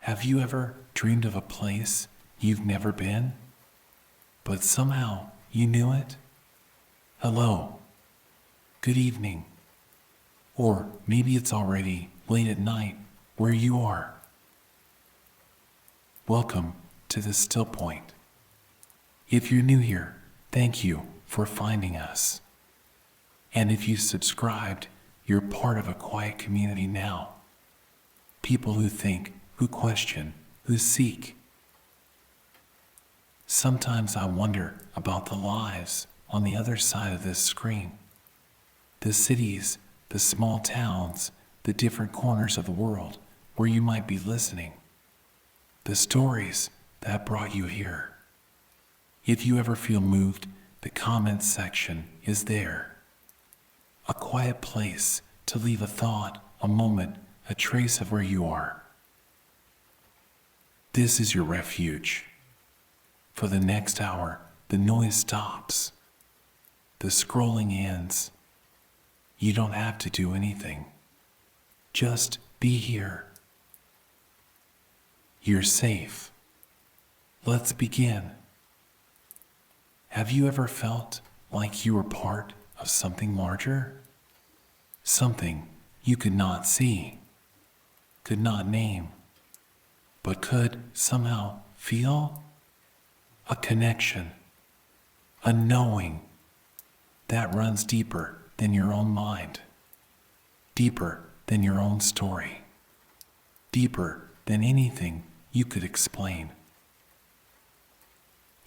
Have you ever dreamed of a place you've never been, but somehow you knew it? Hello, good evening, or maybe it's already late at night where you are. Welcome to the Still Point. If you're new here, thank you for finding us. And if you subscribed, you're part of a quiet community now. People who think, who question, who seek. Sometimes I wonder about the lives on the other side of this screen. The cities, the small towns, the different corners of the world where you might be listening. The stories that brought you here. If you ever feel moved, the comments section is there. A quiet place to leave a thought, a moment, a trace of where you are. This is your refuge. For the next hour, the noise stops. The scrolling ends. You don't have to do anything. Just be here. You're safe. Let's begin. Have you ever felt like you were part of something larger? Something you could not see, could not name, but could somehow feel? A connection, a knowing that runs deeper than your own mind, deeper than your own story, deeper than anything you could explain.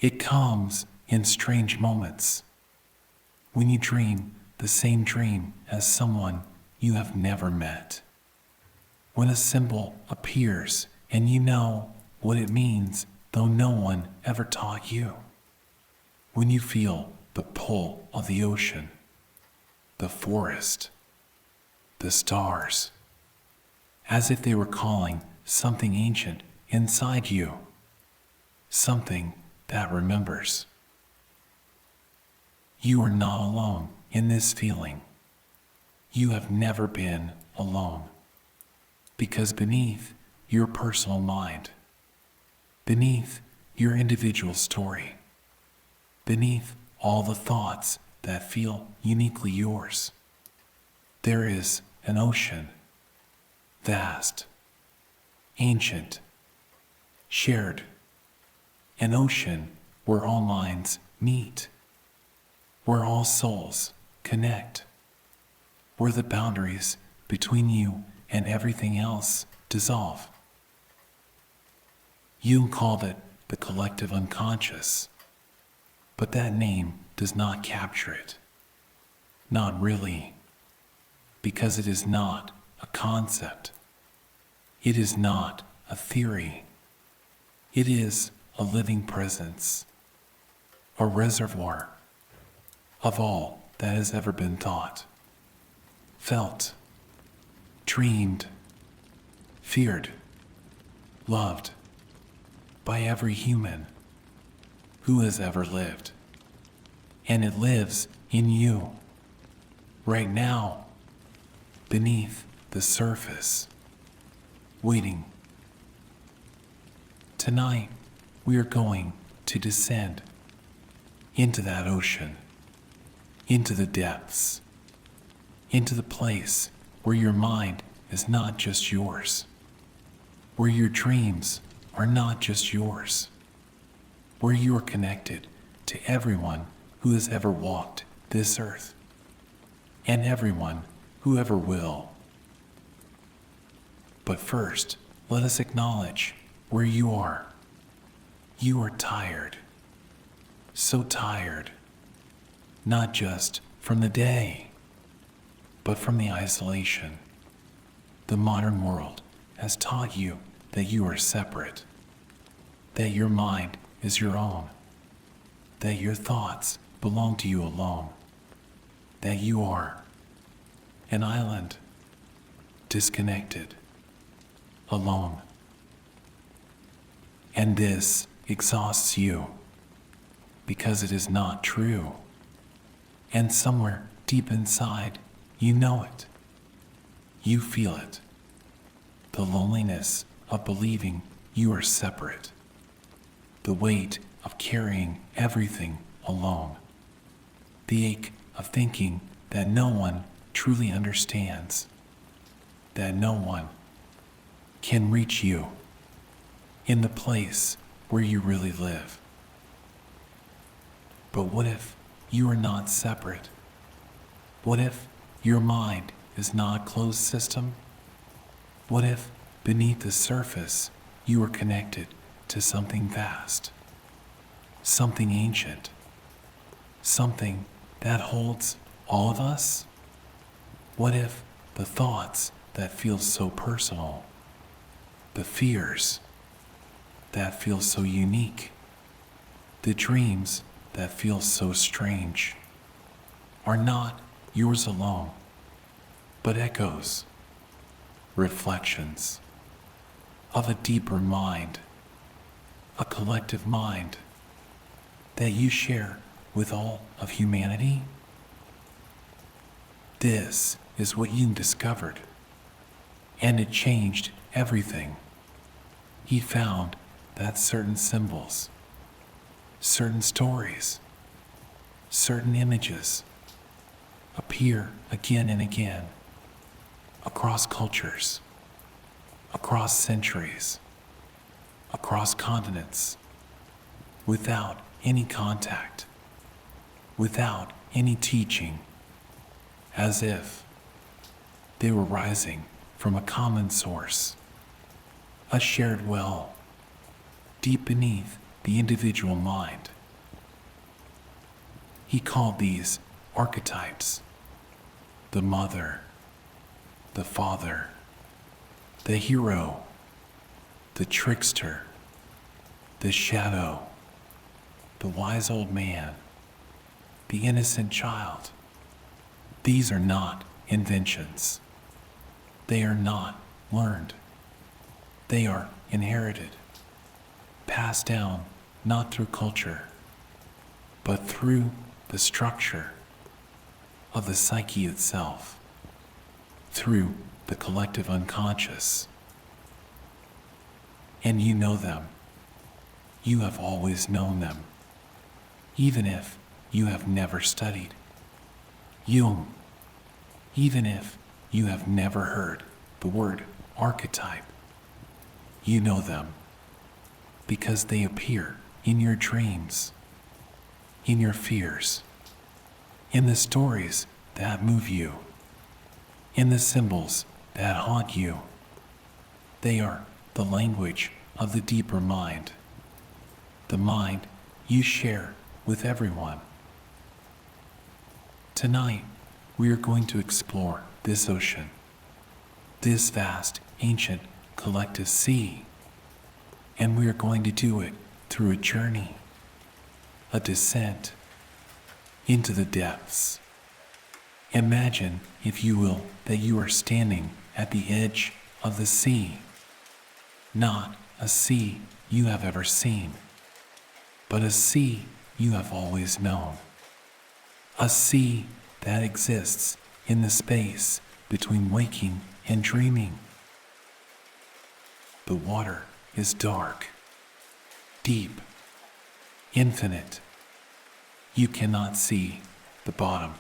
It comes in strange moments, when you dream the same dream as someone you have never met. When a symbol appears and you know what it means, though no one ever taught you. When you feel the pull of the ocean, the forest, the stars, as if they were calling something ancient inside you, something that remembers. You are not alone in this feeling. You have never been alone, because beneath your personal mind, beneath your individual story, beneath all the thoughts that feel uniquely yours, there is an ocean, vast, ancient, shared, an ocean where all minds meet, where all souls connect, where the boundaries between you and everything else dissolve. Jung called it the collective unconscious, but that name does not capture it. Not really, because it is not a concept. It is not a theory. It is a living presence, a reservoir of all that has ever been thought, felt, dreamed, feared, loved by every human who has ever lived. And it lives in you, right now, beneath the surface, waiting. Tonight, we are going to descend into that ocean, into the depths, into the place where your mind is not just yours, where your dreams are not just yours, where you are connected to everyone who has ever walked this earth, and everyone who ever will. But first, let us acknowledge where you are. You are tired, so tired, not just from the day, but from the isolation. The modern world has taught you that you are separate, that your mind is your own, that your thoughts belong to you alone, that you are an island, disconnected, alone. And this exhausts you because it is not true. And somewhere deep inside, you know it. You feel it. The loneliness of believing you are separate, the weight of carrying everything alone, the ache of thinking that no one truly understands, that no one can reach you in the place where you really live. But what if you are not separate? What if your mind is not a closed system? What if beneath the surface you are connected to something vast, something ancient, something that holds all of us? What if the thoughts that feel so personal, the fears that feel so unique, the dreams that feel so strange, are not yours alone, but echoes, reflections of a deeper mind, a collective mind that you share with all of humanity? This is what Jung discovered, and it changed everything. He found that certain symbols, certain stories, certain images appear again and again across cultures, across centuries, across continents, without any contact, without any teaching, as if they were rising from a common source, a shared well, deep beneath the individual mind. He called these archetypes: the mother, the father, the hero, the trickster, the shadow, the wise old man, the innocent child. These are not inventions. They are not learned. They are inherited, passed down not through culture, but through the structure of the psyche itself, through the collective unconscious. And you know them. You have always known them, even if you have never studied Jung, even if you have never heard the word archetype. You know them because they appear in your dreams, in your fears, in the stories that move you, in the symbols that haunt you. They are the language of the deeper mind, the mind you share with everyone. Tonight, we are going to explore this ocean, this vast, ancient, collective sea, and we are going to do it through a journey, a descent into the depths. Imagine, if you will, that you are standing at the edge of the sea, not a sea you have ever seen, but a sea you have always known, a sea that exists in the space between waking and dreaming. The water is dark, deep, infinite. You cannot see the bottom.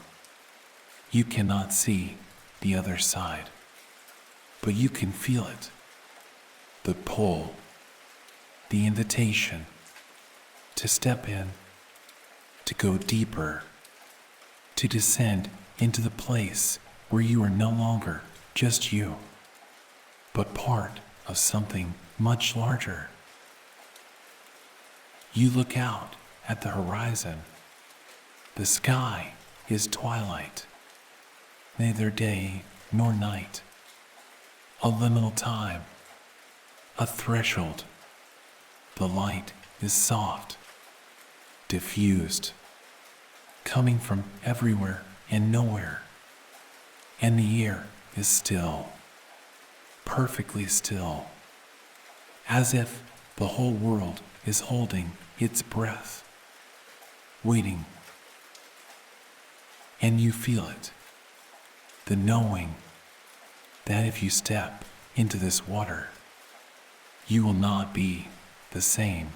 You cannot see the other side, but you can feel it. The pull, the invitation to step in, to go deeper, to descend into the place where you are no longer just you, but part of something much larger. You look out at the horizon. The sky is twilight, neither day nor night, a liminal time, a threshold. The light is soft, diffused, coming from everywhere and nowhere, and the air is still, perfectly still, as if the whole world is holding its breath, waiting. And you feel it, the knowing that if you step into this water, You will not be the same.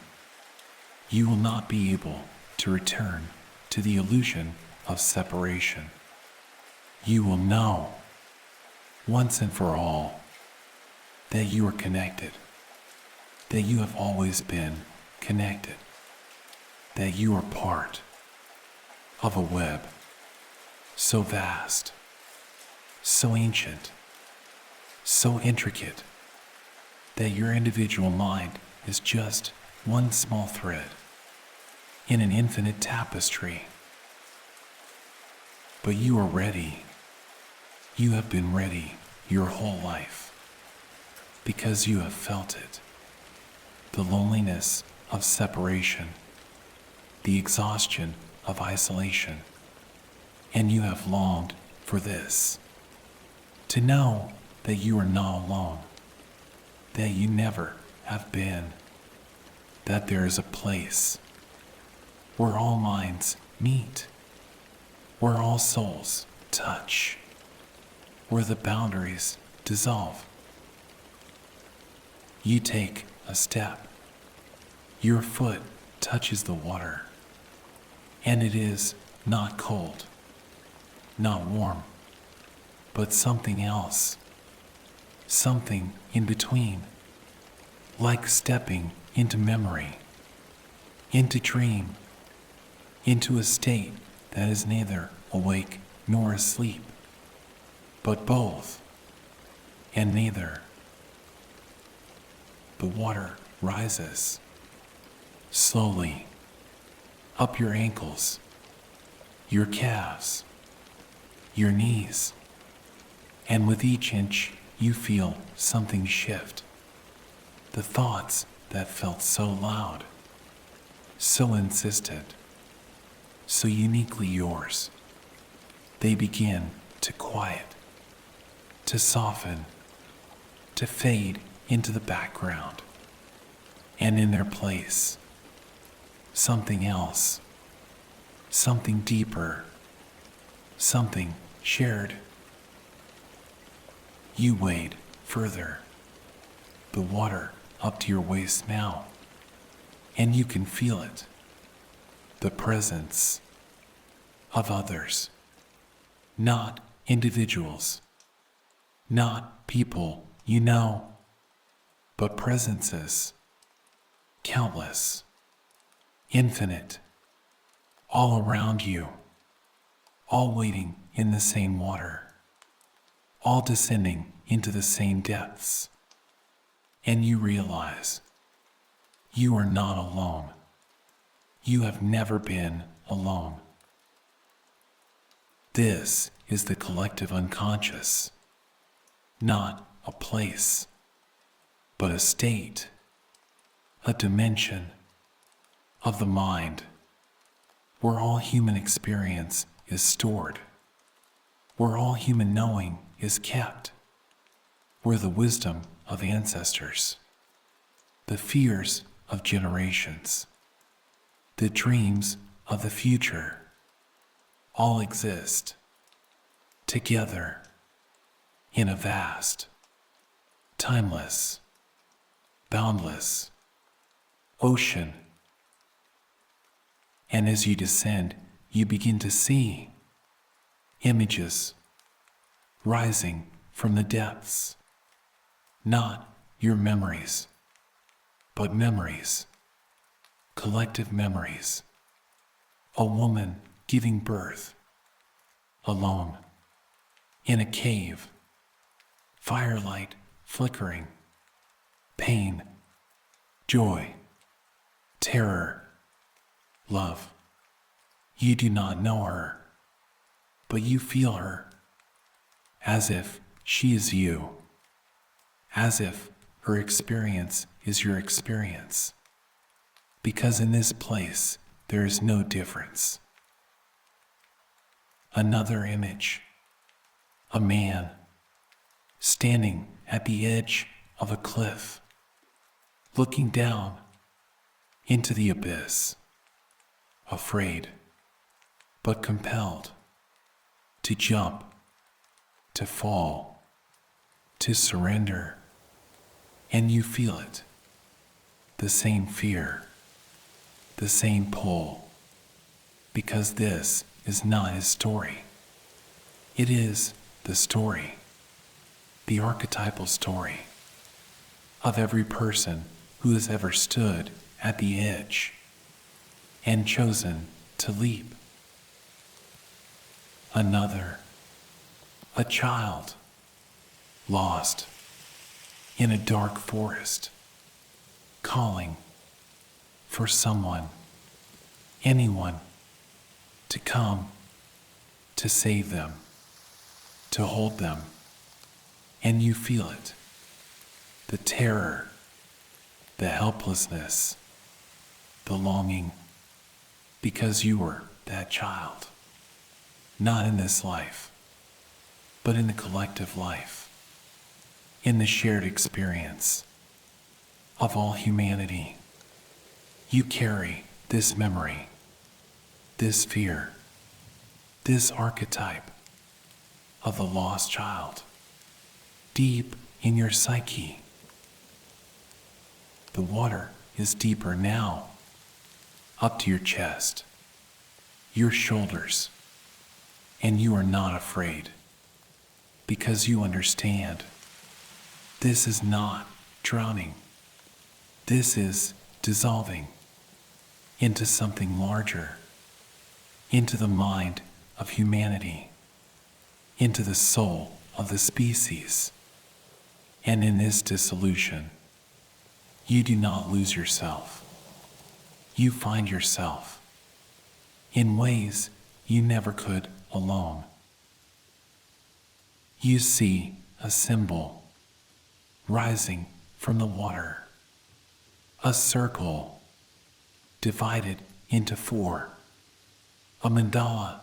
You will not be able to return to the illusion of separation. You will know, once and for all, that you are connected, that you have always been connected, that you are part of a web so vast, so ancient, so intricate, that your individual mind is just one small thread in an infinite tapestry. But you are ready. You have been ready your whole life because you have felt it. The loneliness of separation, the exhaustion of isolation, and you have longed for this, to know that you are not alone, that you never have been, that there is a place where all minds meet, where all souls touch, where the boundaries dissolve. You take a step, your foot touches the water, and it is not cold, not warm, but something else, something in between, like stepping into memory, into dream, into a state that is neither awake nor asleep, but both, and neither. The water rises, slowly, up your ankles, your calves, your knees, and with each inch you feel something shift. The thoughts that felt so loud, so insistent, so uniquely yours, they begin to quiet, to soften, to fade into the background, and in their place, something else, something deeper, something shared. You wade further, the water up to your waist now, and you can feel it, the presence of others, not individuals, not people you know, but presences, countless, infinite, all around you, all waiting in the same water, all descending into the same depths. And you realize you are not alone. You have never been alone. This is the collective unconscious, not a place, but a state, a dimension of the mind where all human experience is stored, where all human knowing is kept, where the wisdom of ancestors, the fears of generations, the dreams of the future all exist together in a vast, timeless, boundless ocean. And as you descend, you begin to see images rising from the depths, not your memories, but memories, collective memories. A woman giving birth, alone, in a cave, firelight flickering, pain, joy, terror, love. You do not know her, but you feel her, as if she is you, as if her experience is your experience, because in this place there is no difference. Another image, a man standing at the edge of a cliff, looking down into the abyss, afraid, but compelled to jump, to fall, to surrender, and you feel it the same fear, the same pull, because this is not his story. It is the story, the archetypal story of every person who has ever stood at the edge and chosen to leap. Another, a child, lost in a dark forest, calling for someone, anyone, to come, to save them, to hold them, and you feel it, the terror, the helplessness, the longing, because you were that child, not in this life, but in the collective life, in the shared experience of all humanity. You carry this memory, this fear, this archetype of the lost child deep in your psyche. The water is deeper now, up to your chest, your shoulders, and you are not afraid because you understand this is not drowning. This is dissolving into something larger, into the mind of humanity, into the soul of the species. And in this dissolution, you do not lose yourself. You find yourself in ways you never could alone. You see a symbol rising from the water, a circle divided into four, a mandala.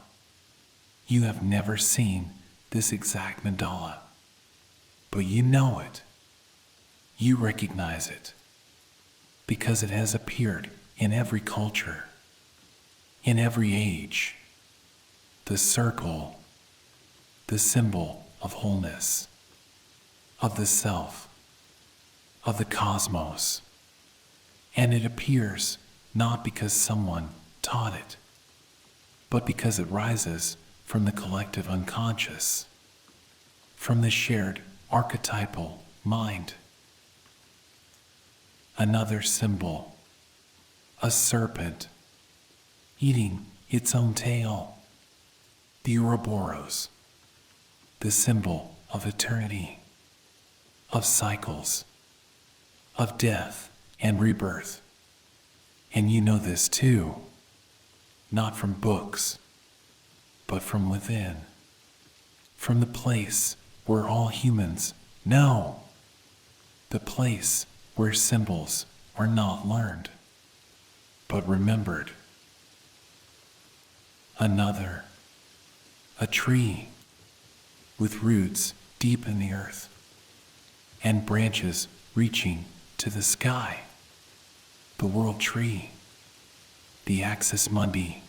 You have never seen this exact mandala, but you know it. You recognize it because it has appeared in every culture, in every age. The circle, the symbol of wholeness, of the self, of the cosmos. And it appears not because someone taught it, but because it rises from the collective unconscious, from the shared archetypal mind. Another symbol, a serpent eating its own tail, the Ouroboros, the symbol of eternity, of cycles, of death and rebirth. And you know this too, not from books, but from within, from the place where all humans know, the place where symbols are not learned, but remembered. Another, a tree with roots deep in the earth and branches reaching to the sky, the world tree, the axis mundi,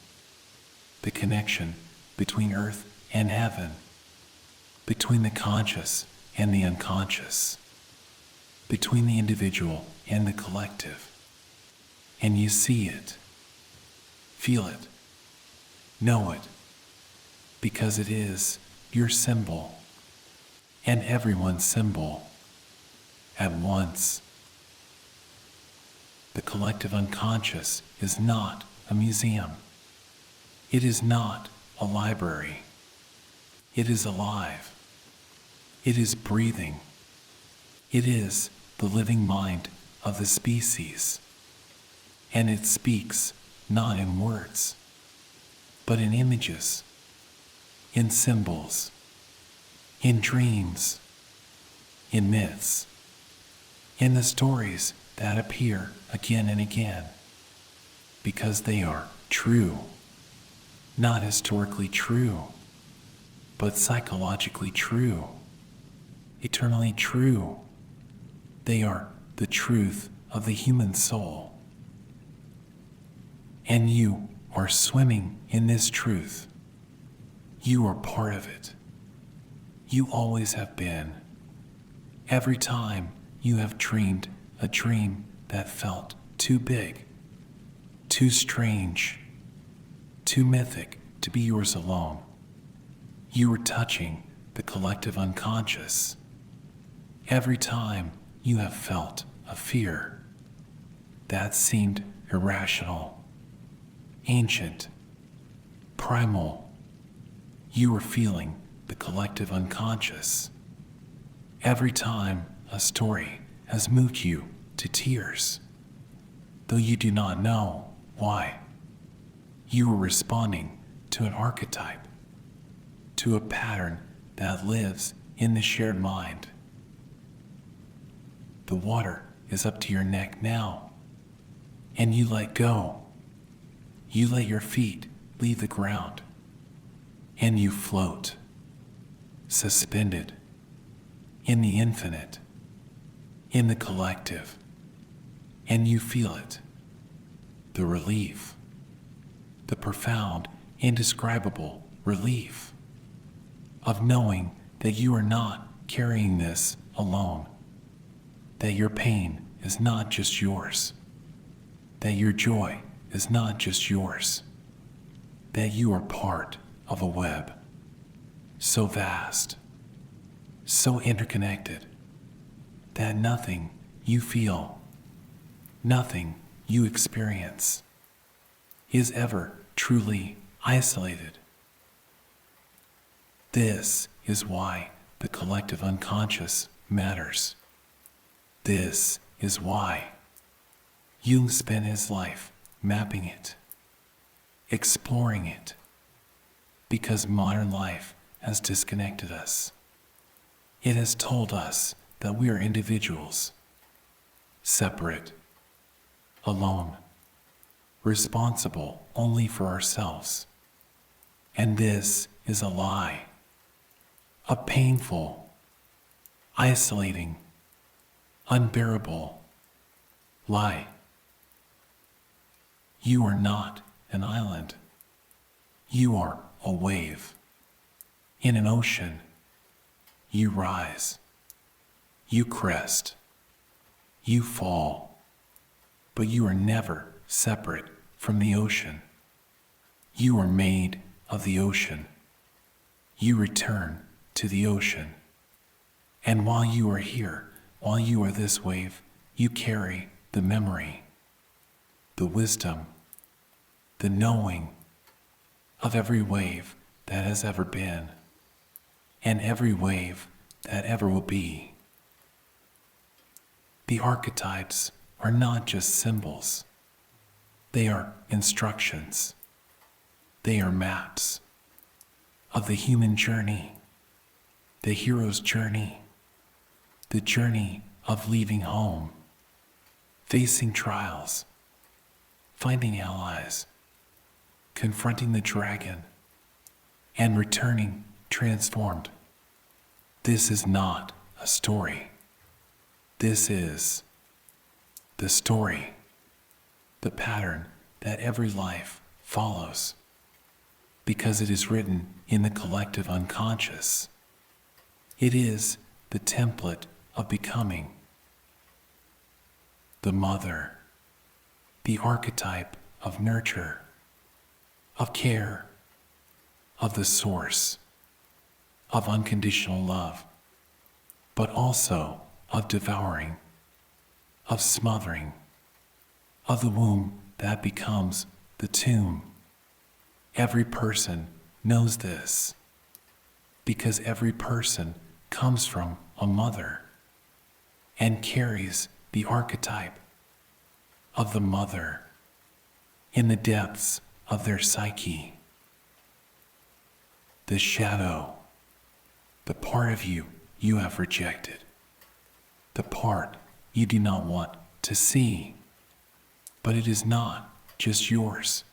the connection between earth and heaven, between the conscious and the unconscious, between the individual and the collective. And you see it, feel it, know it, because it is your symbol and everyone's symbol at once. The collective unconscious is not a museum. It is not a library. It is alive. It is breathing. It is the living mind of the species. And it speaks not in words, but in images, in symbols, in dreams, in myths, in the stories that appear again and again, because they are true, not historically true, but psychologically true, eternally true. They are the truth of the human soul. And you are swimming in this truth. You are part of it. You always have been. Every time you have dreamed a dream that felt too big, too strange, too mythic to be yours alone. You were touching the collective unconscious. Every time you have felt a fear that seemed irrational, ancient, primal, you were feeling the collective unconscious. Every time a story has moved you to tears, though you do not know why, you were responding to an archetype, to a pattern that lives in the shared mind. The water is up to your neck now, and you let go. You let your feet leave the ground, and you float, suspended in the infinite, in the collective, and you feel it, the relief, the profound, indescribable relief of knowing that you are not carrying this alone, that your pain is not just yours, that your joy is not just yours, that you are part of a web so vast, so interconnected, that nothing you feel, nothing you experience is ever truly isolated. This is why the collective unconscious matters. This is why Jung spent his life mapping it, exploring it, because modern life has disconnected us. It has told us that we are individuals, separate, alone, responsible only for ourselves. And this is a lie, a painful, isolating, unbearable lie. You are not an island. You are a wave. In an ocean, you rise, you crest, you fall, but you are never separate from the ocean. You are made of the ocean. You return to the ocean. And while you are here, while you are this wave, you carry the memory, the wisdom, the knowing of every wave that has ever been, and every wave that ever will be. The archetypes are not just symbols. They are instructions. They are maps of the human journey, the hero's journey, the journey of leaving home, facing trials, finding allies, confronting the dragon, and returning transformed. This is not a story. This is the story, the pattern that every life follows, because it is written in the collective unconscious. It is the template of becoming. The mother, the archetype of nurture, of care, of the source, of unconditional love, but also of devouring, of smothering, of the womb that becomes the tomb. Every person knows this, because every person comes from a mother and carries the archetype of the mother in the depths of their psyche. The shadow, the part of you you have rejected, the part you do not want to see, but it is not just yours.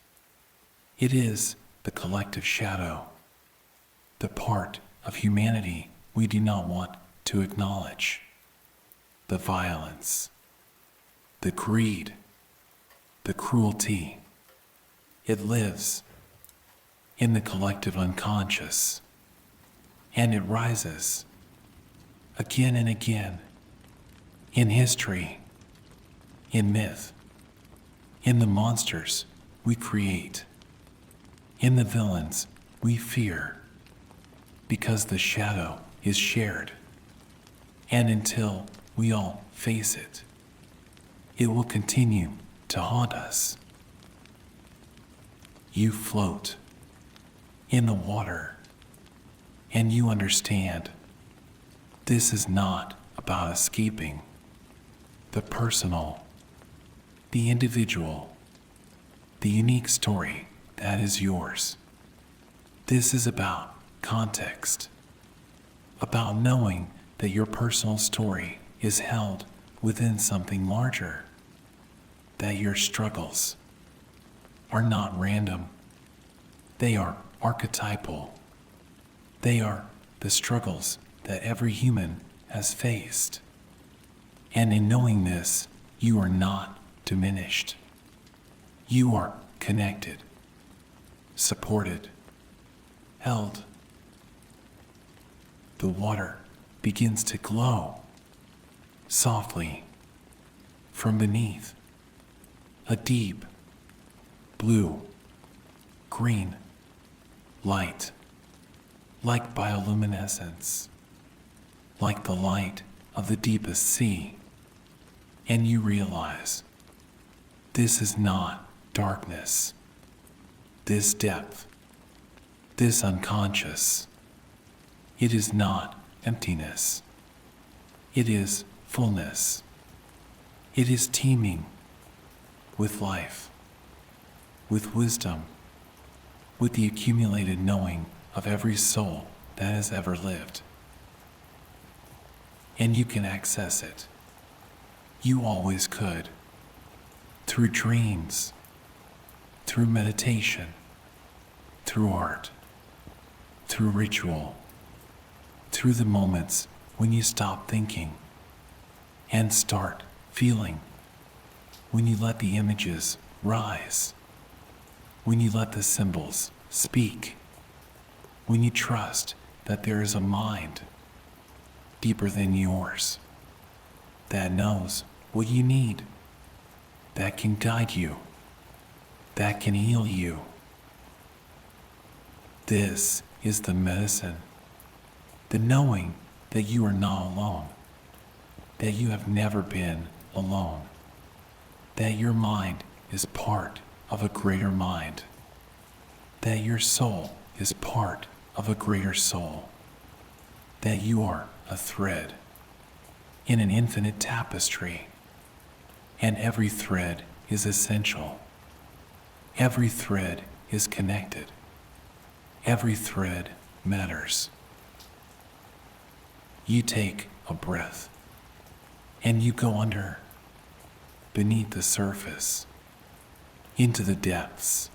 It is the collective shadow, the part of humanity we do not want to acknowledge, the violence, the greed, the cruelty. It lives in the collective unconscious, and it rises again and again in history, in myth, in the monsters we create, in the villains we fear, because the shadow is shared. And until we all face it, it will continue to haunt us. You float in the water, and you understand this is not about escaping the personal, the individual, the unique story that is yours. This is about context, about knowing that your personal story is held within something larger, that your struggles are not random. They are archetypal. They are the struggles that every human has faced. And in knowing this, you are not diminished. You are connected, supported, held. The water begins to glow softly from beneath, a deep blue, green light, like bioluminescence, like the light of the deepest sea. And you realize this is not darkness, this depth, this unconscious. It is not emptiness. It is fullness. It is teeming with life, with wisdom, with the accumulated knowing of every soul that has ever lived. And you can access it. You always could. Through dreams, through meditation, through art, through ritual, through the moments when you stop thinking and start feeling, when you let the images rise, when you let the symbols speak, when you trust that there is a mind deeper than yours that knows what you need, that can guide you, that can heal you. This is the medicine, the knowing that you are not alone, that you have never been alone, that your mind is part of a greater mind, that your soul is part of a greater soul, that you are a thread in an infinite tapestry, and every thread is essential. Every thread is connected. Every thread matters. You take a breath, and you go under, beneath the surface, into the depths,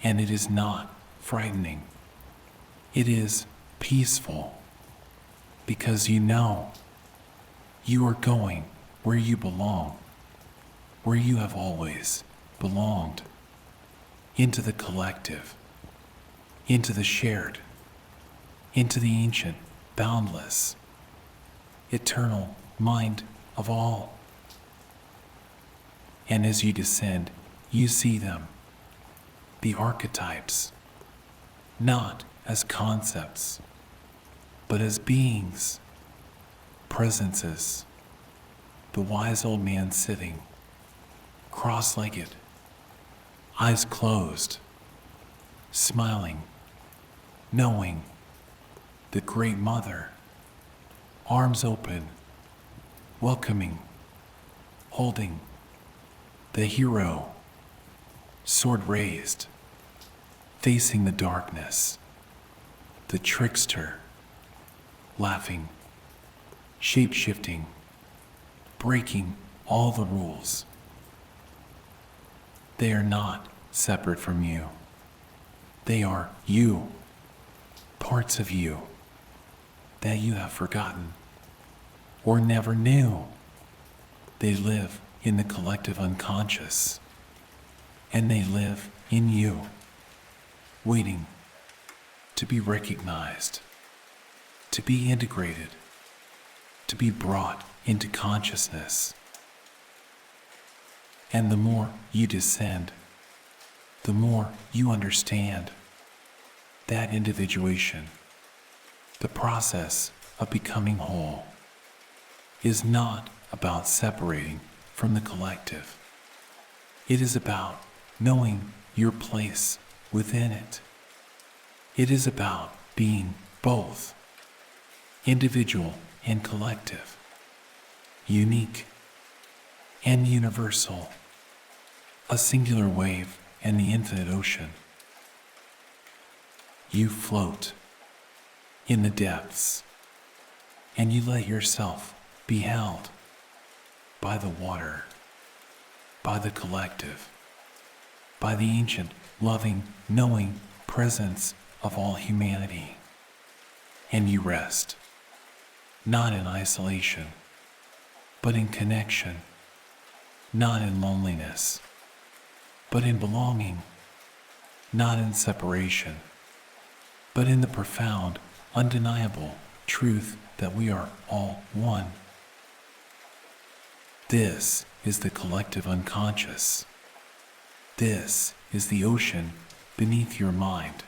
and it is not frightening. It is peaceful, because you know you are going where you belong, where you have always belonged, into the collective, into the shared, into the ancient, boundless, eternal mind of all. And as you descend, you see them, the archetypes, not as concepts, but as beings, presences. The wise old man sitting, cross-legged, eyes closed, smiling, knowing. The great mother, arms open, welcoming, holding. The hero, sword raised, facing the darkness. The trickster, laughing, shape-shifting, breaking all the rules. They are not separate from you. They are you, parts of you that you have forgotten or never knew. They live in the collective unconscious, and they live in you, waiting to be recognized, to be integrated, to be brought into consciousness. And the more you descend, the more you understand that individuation, the process of becoming whole, is not about separating from the collective. It is about knowing your place within it. It is about being both individual and collective, unique and universal, a singular wave and the infinite ocean. You float in the depths, and you let yourself be held by the water, by the collective, by the ancient, loving, knowing presence of all humanity. And you rest, not in isolation, but in connection, not in loneliness, but in belonging, not in separation, but in the profound, undeniable truth that we are all one. This is the collective unconscious. This is the ocean beneath your mind.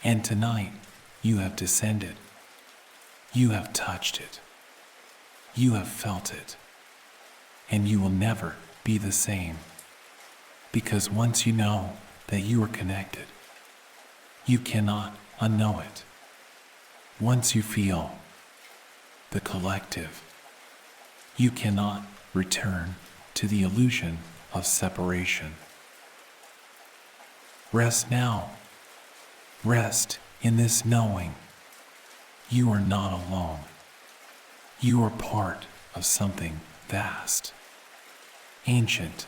And tonight, you have descended. You have touched it. You have felt it. And you will never be the same. Because once you know that you are connected, you cannot unknow it. Once you feel the collective, you cannot return to the illusion of separation. Rest now. Rest in this knowing. You are not alone. You are part of something vast, ancient,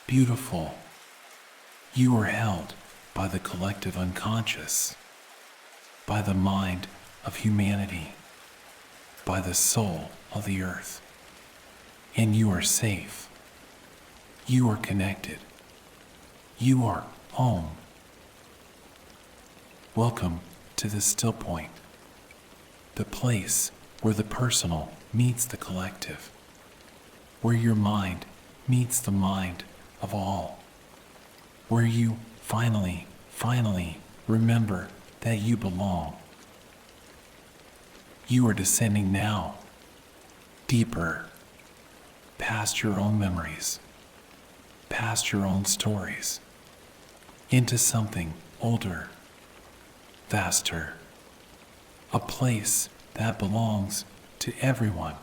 beautiful. You are held by the collective unconscious, by the mind of humanity, by the soul of the earth. And you are safe. You are connected. You are home. Welcome to the still point, the place where the personal meets the collective, where your mind meets the mind of all, where you finally remember that you belong. You are descending now, deeper, past your own memories, past your own stories, into something older, vaster, a place that belongs to everyone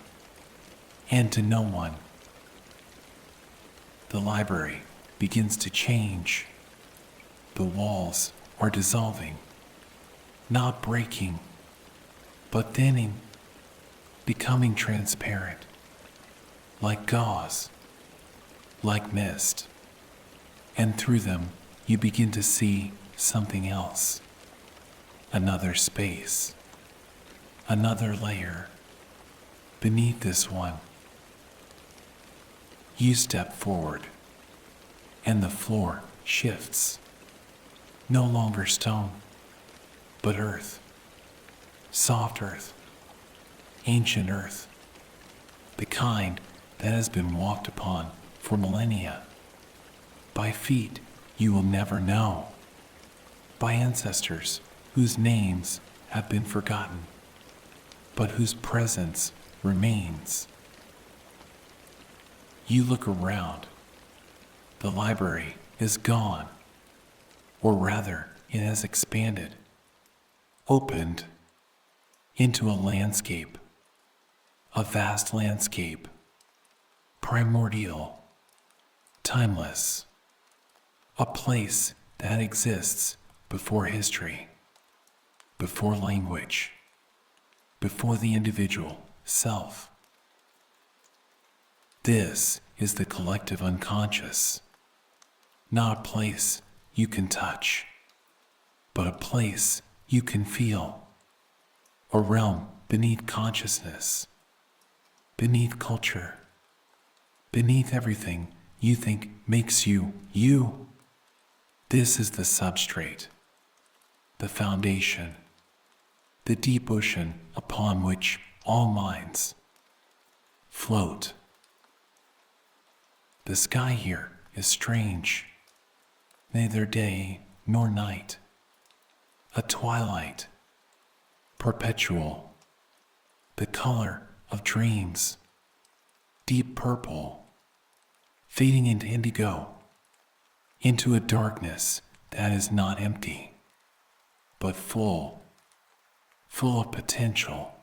and to no one. The library begins to change. The walls are dissolving, not breaking, but thinning, becoming transparent, like gauze, like mist. And through them, you begin to see something else, another space, another layer beneath this one. You step forward, and the floor shifts. No longer stone, but earth, soft earth, ancient earth, the kind that has been walked upon for millennia, by feet you will never know, by ancestors whose names have been forgotten, but whose presence remains. You look around. The library is gone, or rather, it has expanded, opened into a landscape, a vast landscape, primordial, timeless, a place that exists before history, before language, before the individual self. This is the collective unconscious, not a place you can touch, but a place you can feel, a realm beneath consciousness, beneath culture, beneath everything you think makes you you. This is the substrate, the foundation, the deep ocean upon which all minds float. The sky here is strange, neither day nor night, a twilight, perpetual, the color of dreams, deep purple, fading into indigo, into a darkness that is not empty, but full of potential,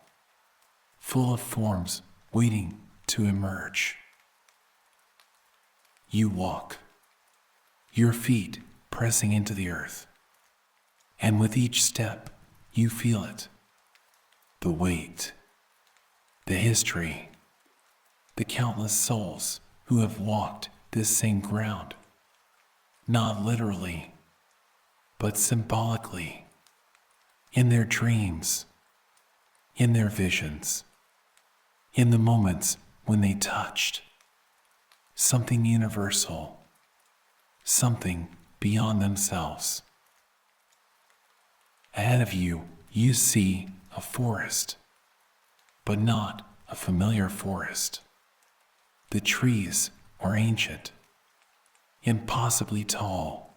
full of forms waiting to emerge. You walk, your feet pressing into the earth, and with each step you feel it, the weight, the history, the countless souls who have walked this same ground, not literally, but symbolically, in their dreams, in their visions, in the moments when they touched something universal, something beyond themselves. Ahead of you, you see a forest, but not a familiar forest. The trees are ancient, impossibly tall,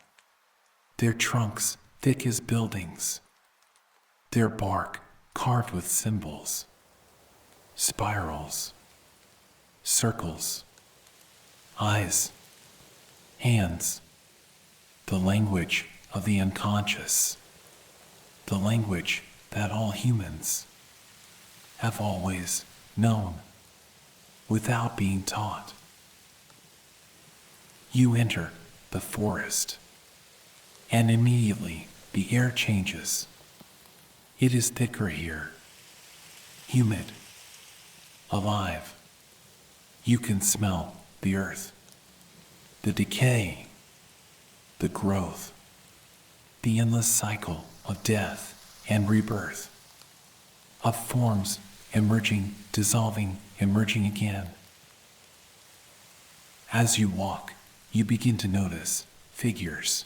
their trunks thick as buildings, their bark carved with symbols, spirals, circles, eyes, hands, the language of the unconscious, the language that all humans have always known without being taught. You enter the forest, and immediately the air changes. It is thicker here, humid, alive. You can smell the earth, the decay, the growth, the endless cycle of death and rebirth, of forms emerging, dissolving, emerging again. As you walk, you begin to notice figures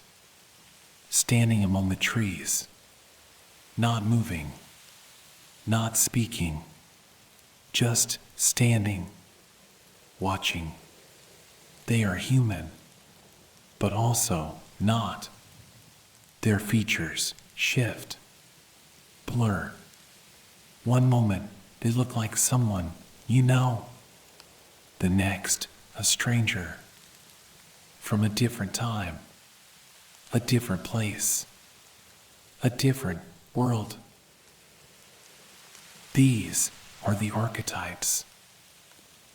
standing among the trees, not moving, not speaking, just standing, watching. They are human, but also not. Their features shift, blur. One moment they look like someone you know, the next a stranger from a different time, a different place, a different world. These are the archetypes,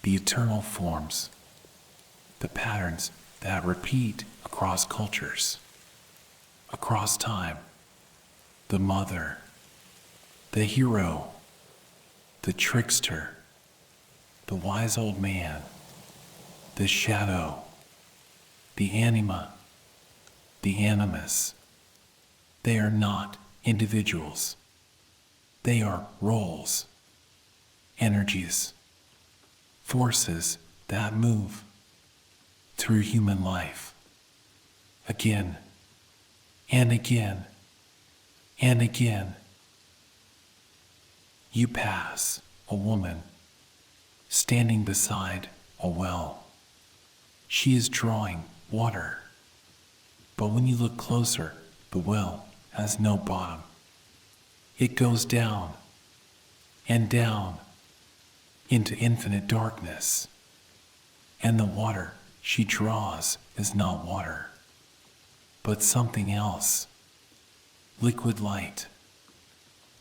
the eternal forms, the patterns that repeat across cultures, across time. The mother, the hero, the trickster, the wise old man, the shadow, the anima, the animus. They are not individuals. They are roles, energies, forces that move through human life again and again and again. You pass a woman standing beside a well. She is drawing water, but when you look closer, the well has no bottom. It goes down and down into infinite darkness, and the water she draws is not water, but something else. Liquid light,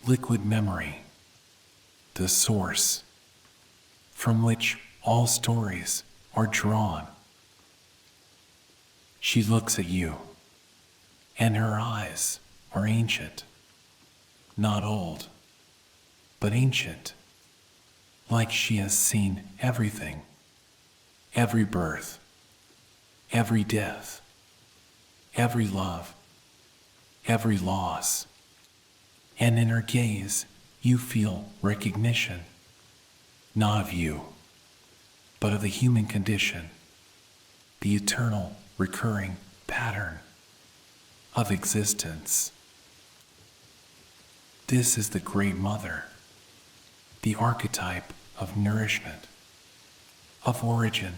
liquid memory, the source from which all stories are drawn. She looks at you, and her eyes are ancient, not old, but ancient, like she has seen everything, every birth, every death, every love, every loss, and in her gaze you feel recognition, not of you, but of the human condition, the eternal recurring pattern of existence. This is the Great Mother, the archetype of nourishment, of origin,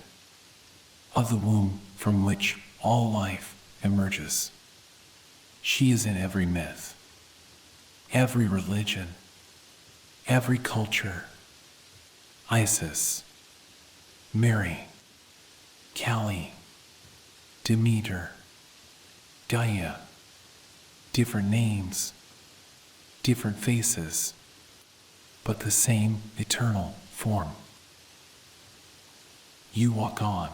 of the womb from which all life emerges. She is in every myth, every religion, every culture. Isis, Mary, Kali, Demeter, Gaia, different names, different faces, but the same eternal form. You walk on,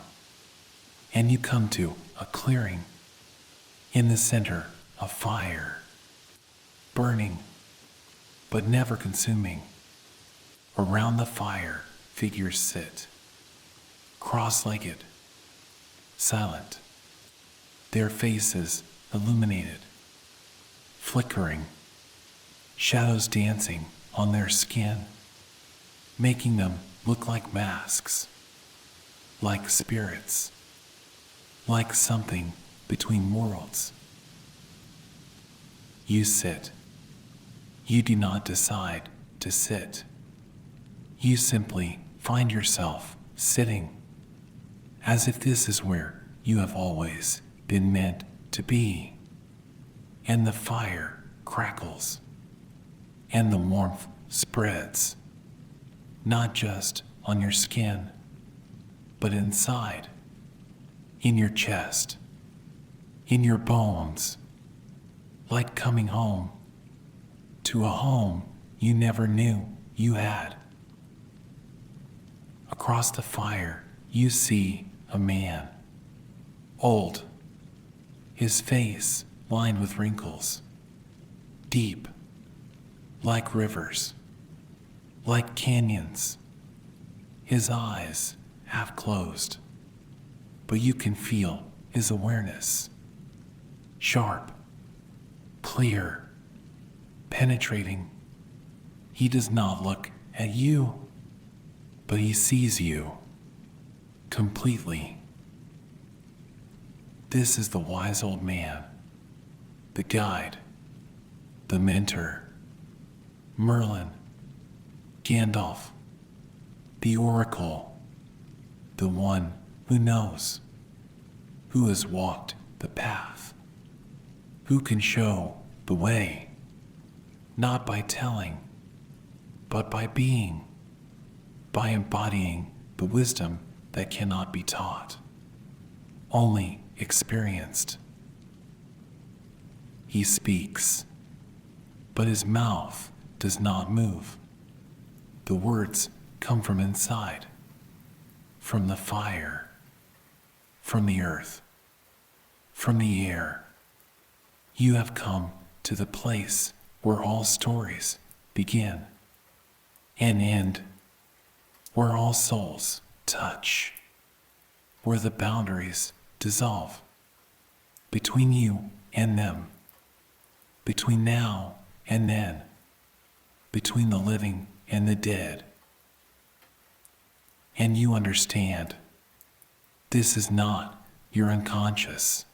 and you come to a clearing in the center of fire, burning but never consuming. Around the fire, figures sit, cross-legged, silent, their faces illuminated, flickering, shadows dancing on their skin, making them look like masks, like spirits, like something between worlds. You sit. You do not decide to sit. You simply find yourself sitting, as if this is where you have always been meant to be. And the fire crackles, and the warmth spreads, not just on your skin, but inside, in your chest, in your bones, like coming home to a home you never knew you had. Across the fire, you see a man, old, his face lined with wrinkles, deep, like rivers, like canyons, his eyes half closed, but you can feel his awareness, sharp, clear, penetrating. He does not look at you, but he sees you completely. This is the wise old man, the guide, the mentor, Merlin, Gandalf, the oracle, the one who knows, who has walked the path, who can show the way, not by telling, but by being, by embodying the wisdom that cannot be taught, only experienced. He speaks, but his mouth does not move. The words come from inside, from the fire, from the earth, from the air. You have come to the place where all stories begin and end, where all souls touch, where the boundaries dissolve between you and them, between now and then, between the living and the dead. And you understand, this is not your unconscious.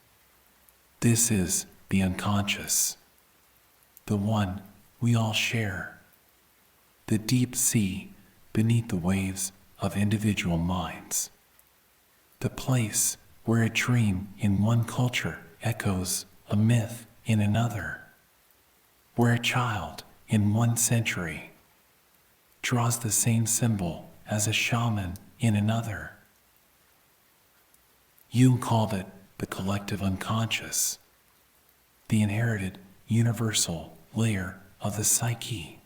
This is the unconscious, the one we all share, the deep sea beneath the waves of individual minds, the place where a dream in one culture echoes a myth in another, where a child in one century draws the same symbol as a shaman in another. Jung called it the collective unconscious, the inherited universal layer of the psyche,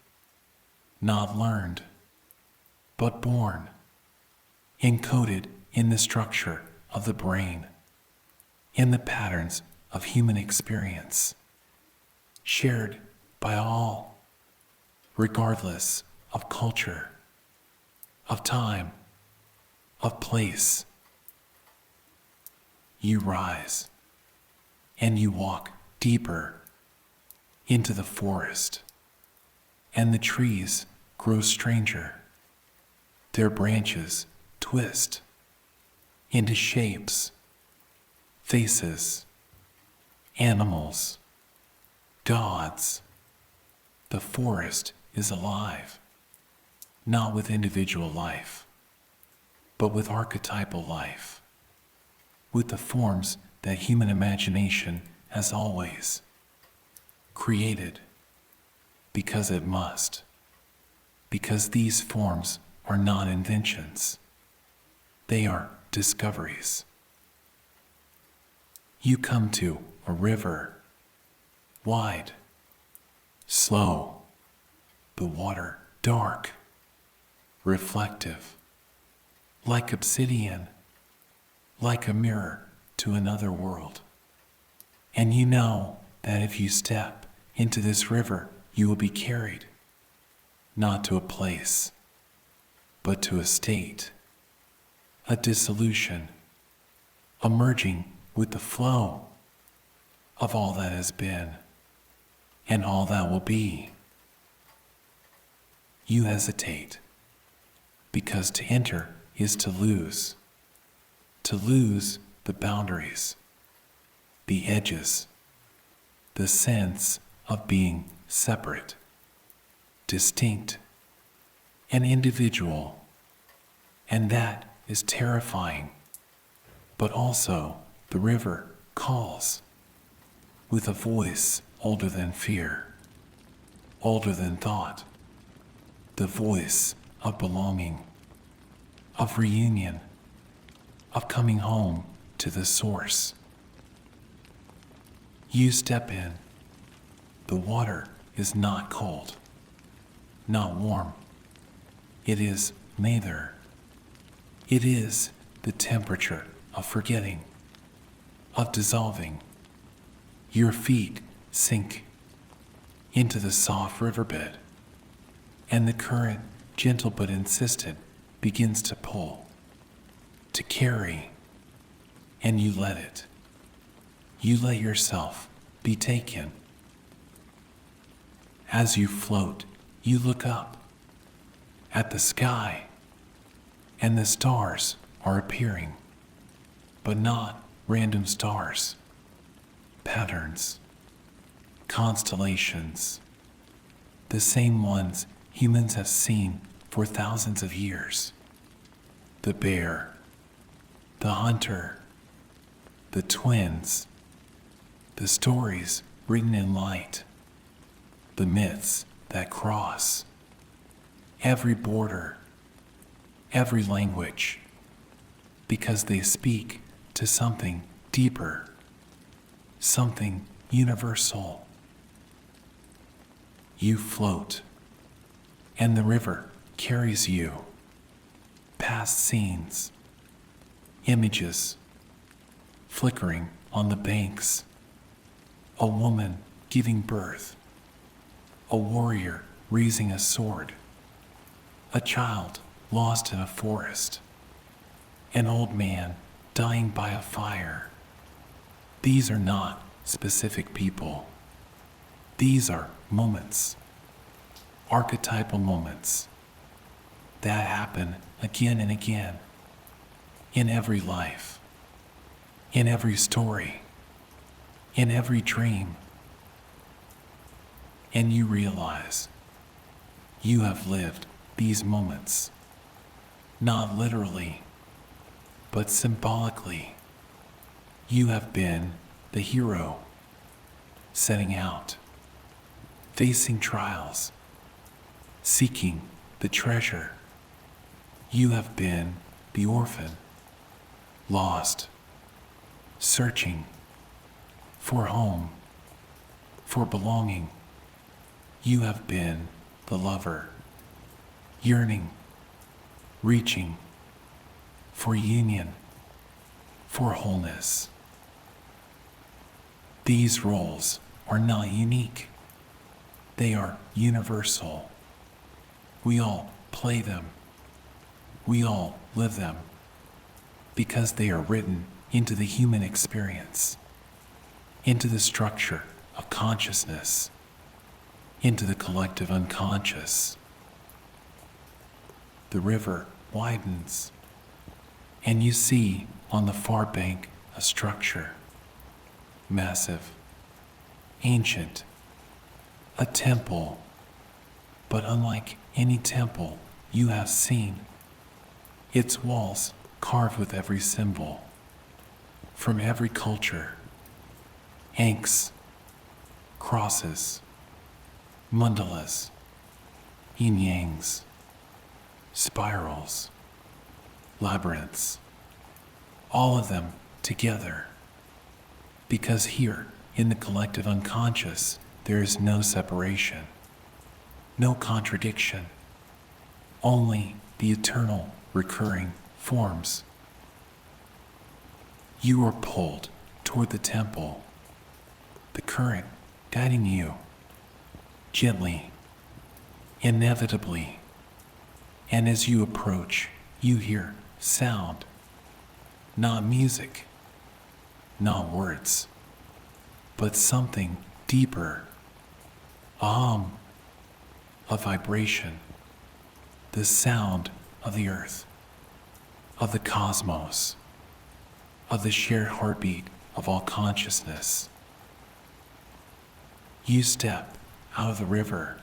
not learned, but born, encoded in the structure of the brain, in the patterns of human experience, shared by all, regardless of culture, of time, of place. You rise, and you walk deeper into the forest, and the trees grow stranger. Their branches twist into shapes, faces, animals, gods. The forest is alive, not with individual life, but with archetypal life, with the forms that human imagination has always created, because it must, because these forms are not inventions, they are discoveries. You come to a river, wide, slow, the water dark, reflective, like obsidian, like a mirror to another world. And you know that if you step into this river, you will be carried, not to a place, but to a state, a dissolution, a merging with the flow of all that has been and all that will be. You hesitate, because to enter is to lose the boundaries, the edges, the sense of being separate, distinct, and individual. And that is terrifying. But also, the river calls with a voice older than fear, older than thought, the voice of belonging, of reunion, of coming home to the source. You step in. The water is not cold, not warm. It is neither. It is the temperature of forgetting, of dissolving. Your feet sink into the soft riverbed, and the current, gentle but insistent, begins to pull, to carry, and you let it. You let yourself be taken. As you float, you look up at the sky, and the stars are appearing, but not random stars, patterns, constellations, the same ones humans have seen for thousands of years. The bear, the hunter, the twins, the stories written in light, the myths that cross every border, every language, because they speak to something deeper, something universal. You float, and the river carries you past scenes, images flickering on the banks, a woman giving birth, a warrior raising a sword, a child lost in a forest, an old man dying by a fire. These are not specific people. These are moments, archetypal moments that happen again and again in every life, in every story, in every dream. And you realize you have lived these moments, not literally, but symbolically. You have been the hero, setting out, facing trials, seeking the treasure. You have been the orphan, lost, searching for home, for belonging. You have been the lover, yearning, reaching for union, for wholeness. These roles are not unique. They are universal. We all play them. We all live them because they are written into the human experience, into the structure of consciousness, into the collective unconscious. The river widens, and you see on the far bank a structure, massive, ancient, a temple, but unlike any temple you have seen, its walls carved with every symbol, from every culture, ankhs, crosses, mandalas, yin-yangs, spirals, labyrinths, all of them together. Because here, in the collective unconscious, there is no separation, no contradiction, only the eternal, recurring forms. You are pulled toward the temple, the current guiding you, gently, inevitably, and as you approach, you hear sound, not music, not words, but something deeper, a hum, a vibration, the sound of the earth, of the cosmos, of the shared heartbeat of all consciousness. You step out of the river,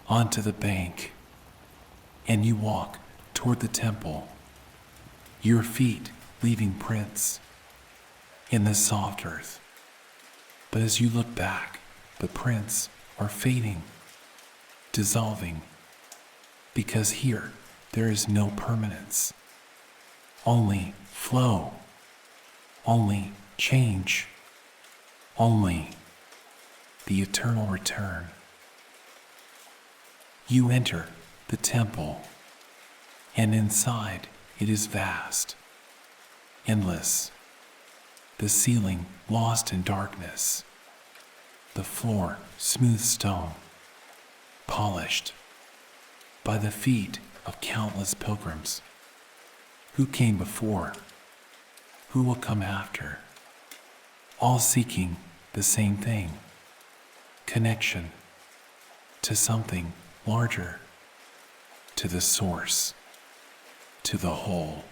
onto the bank, and you walk toward the temple, your feet leaving prints in the soft earth. But as you look back, the prints are fading, dissolving, because here there is no permanence, only flow, only change, only the eternal return. You enter the temple, and inside it is vast, endless, the ceiling lost in darkness, the floor smooth stone, polished by the feet of countless pilgrims who came before, who will come after, all seeking the same thing, connection to something larger, to the source, to the whole.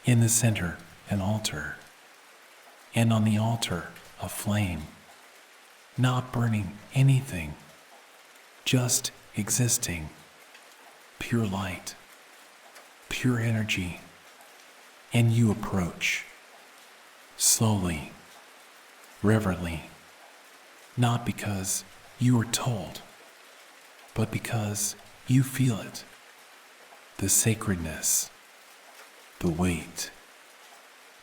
In the center, an altar, and on the altar, a flame, not burning anything, just existing, pure light, pure energy, and you approach, slowly, reverently, not because you were told, but because you feel it, the sacredness, the weight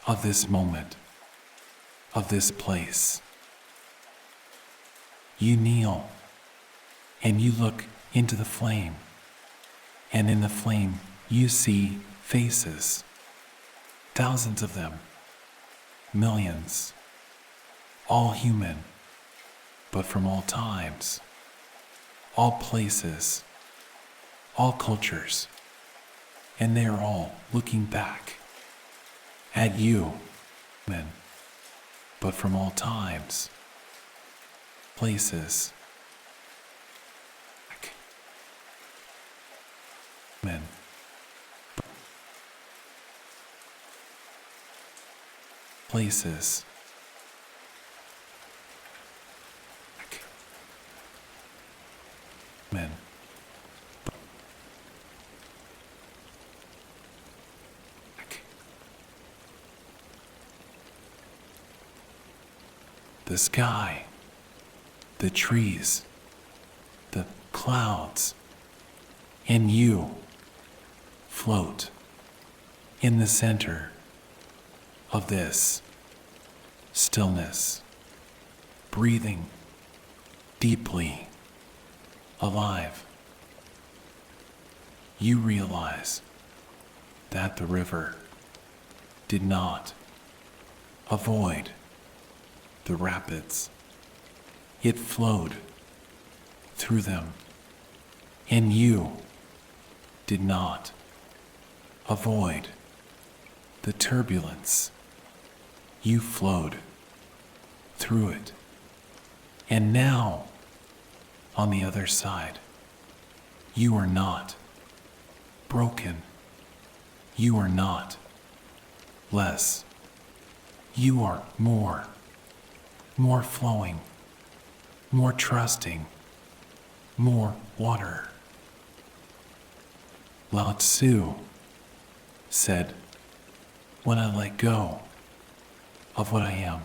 of this moment, of this place. You kneel and you look into the flame, and in the flame you see faces, thousands of them, millions, all human, but from all times, all places, all cultures, and they are all looking back at you, men, but from all times, places, men, places, men. The sky, the trees, the clouds, and you float in the center of this stillness, breathing deeply, alive. You realize that the river did not avoid the rapids. It flowed through them, and you did not avoid the turbulence. You flowed through it, and now, on the other side, you are not broken. You are not less. You are more flowing, more trusting, more water. Lao Tzu said, When I let go of what I am,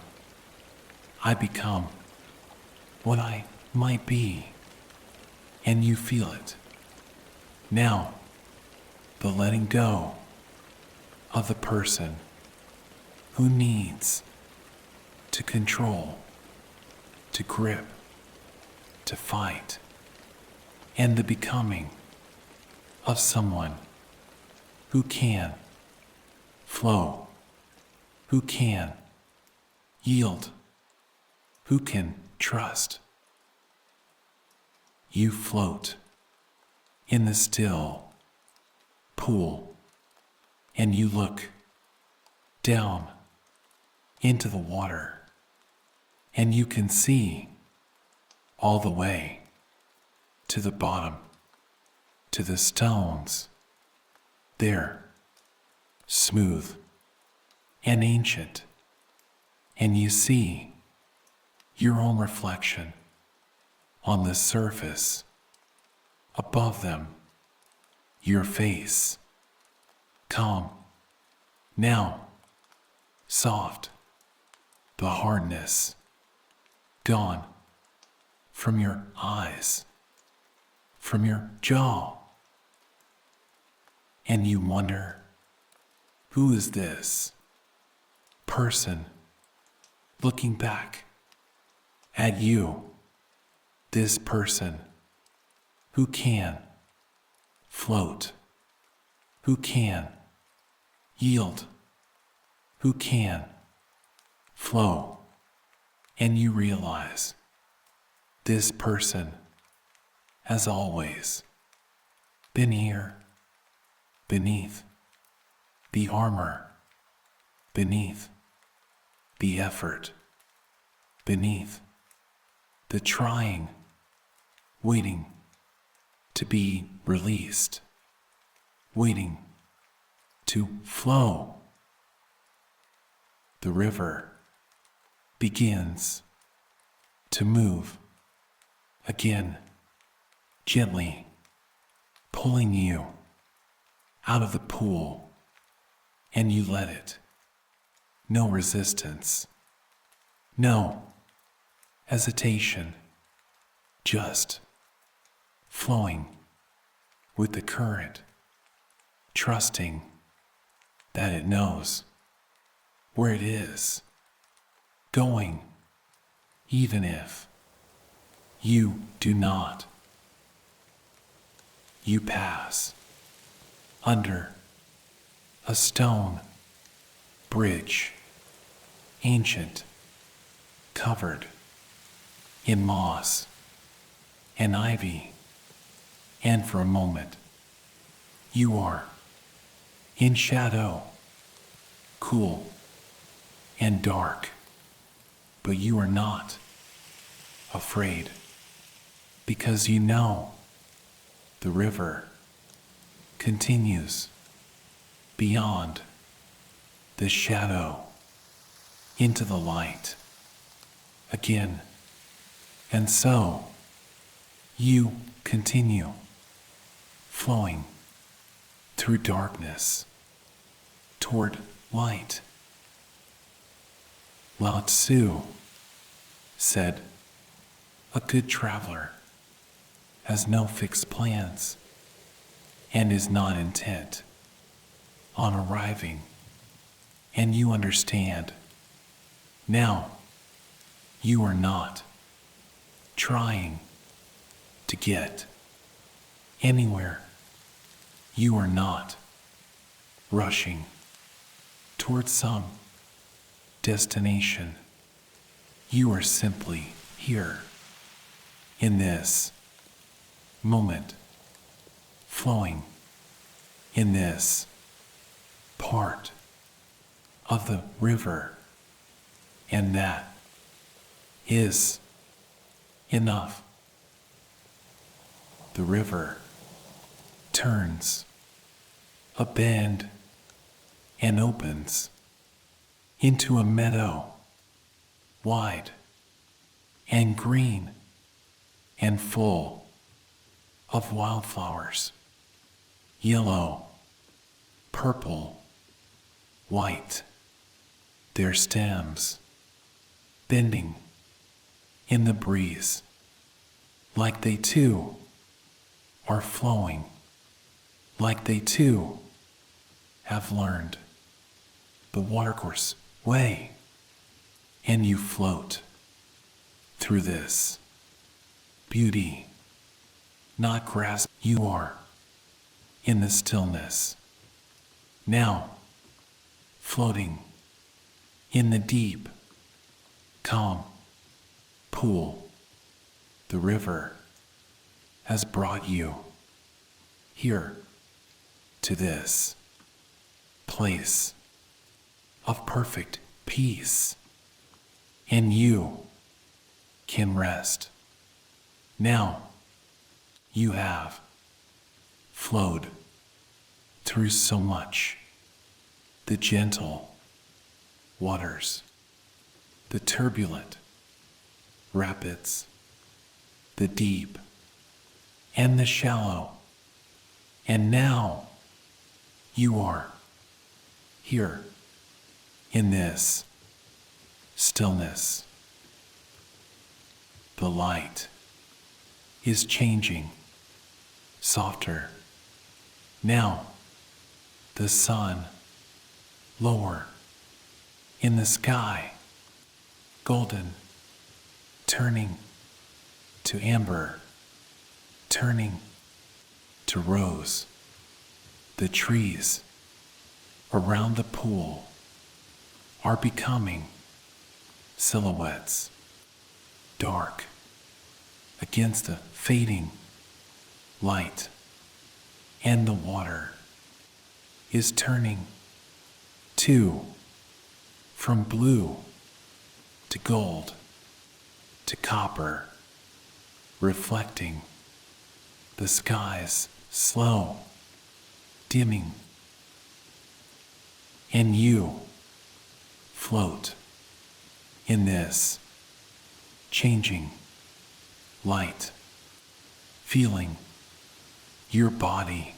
I become what I might be, and you feel it. Now, the letting go of the person who needs to control, to grip, to fight, and the becoming of someone who can flow, who can yield, who can trust. You float in the still pool, and you look down into the water, and you can see all the way to the bottom, to the stones there, smooth and ancient, and you see your own reflection on the surface. Above them, your face, calm, now soft, the hardness gone from your eyes, from your jaw, and you wonder, who is this person looking back at you, this person who can float, who can yield, who can flow, and you realize this person has always been here, beneath the armor, beneath the effort, beneath the trying, waiting to be released, waiting to flow. The river begins to move again, gently pulling you out of the pool, and you let it. No resistance, no hesitation, just flowing with the current, trusting that it knows where it is going, even if you do not. You pass under a stone bridge, ancient, covered in moss and ivy, and for a moment you are in shadow, cool and dark, but you are not afraid, because you know the river continues beyond the shadow into the light again. And so you continue flowing through darkness toward light. Lao Tzu said, "A good traveler has no fixed plans and is not intent on arriving." And you understand now, you are not trying to get anywhere. You are not rushing towards some destination. You are simply here in this moment, flowing in this part of the river, and that is enough. The river turns a bend and opens into a meadow, wide and green and full of wildflowers, yellow, purple, white, their stems bending in the breeze, like they too are flowing, like they too have learned the watercourse way, and you float through this beauty, not grasp. You are in the stillness, now floating in the deep, calm pool. The river has brought you here to this place of perfect peace, and you can rest. Now you have flowed through so much, the gentle waters, the turbulent rapids, the deep and the shallow, and now you are here in this stillness. The light is changing softer. Now the sun lower in the sky, golden, turning to amber, turning to rose. The trees around the pool are becoming silhouettes, dark against the fading light, and the water is turning too from blue to gold to copper, reflecting the sky's slow dimming, and you float in this changing light, feeling your body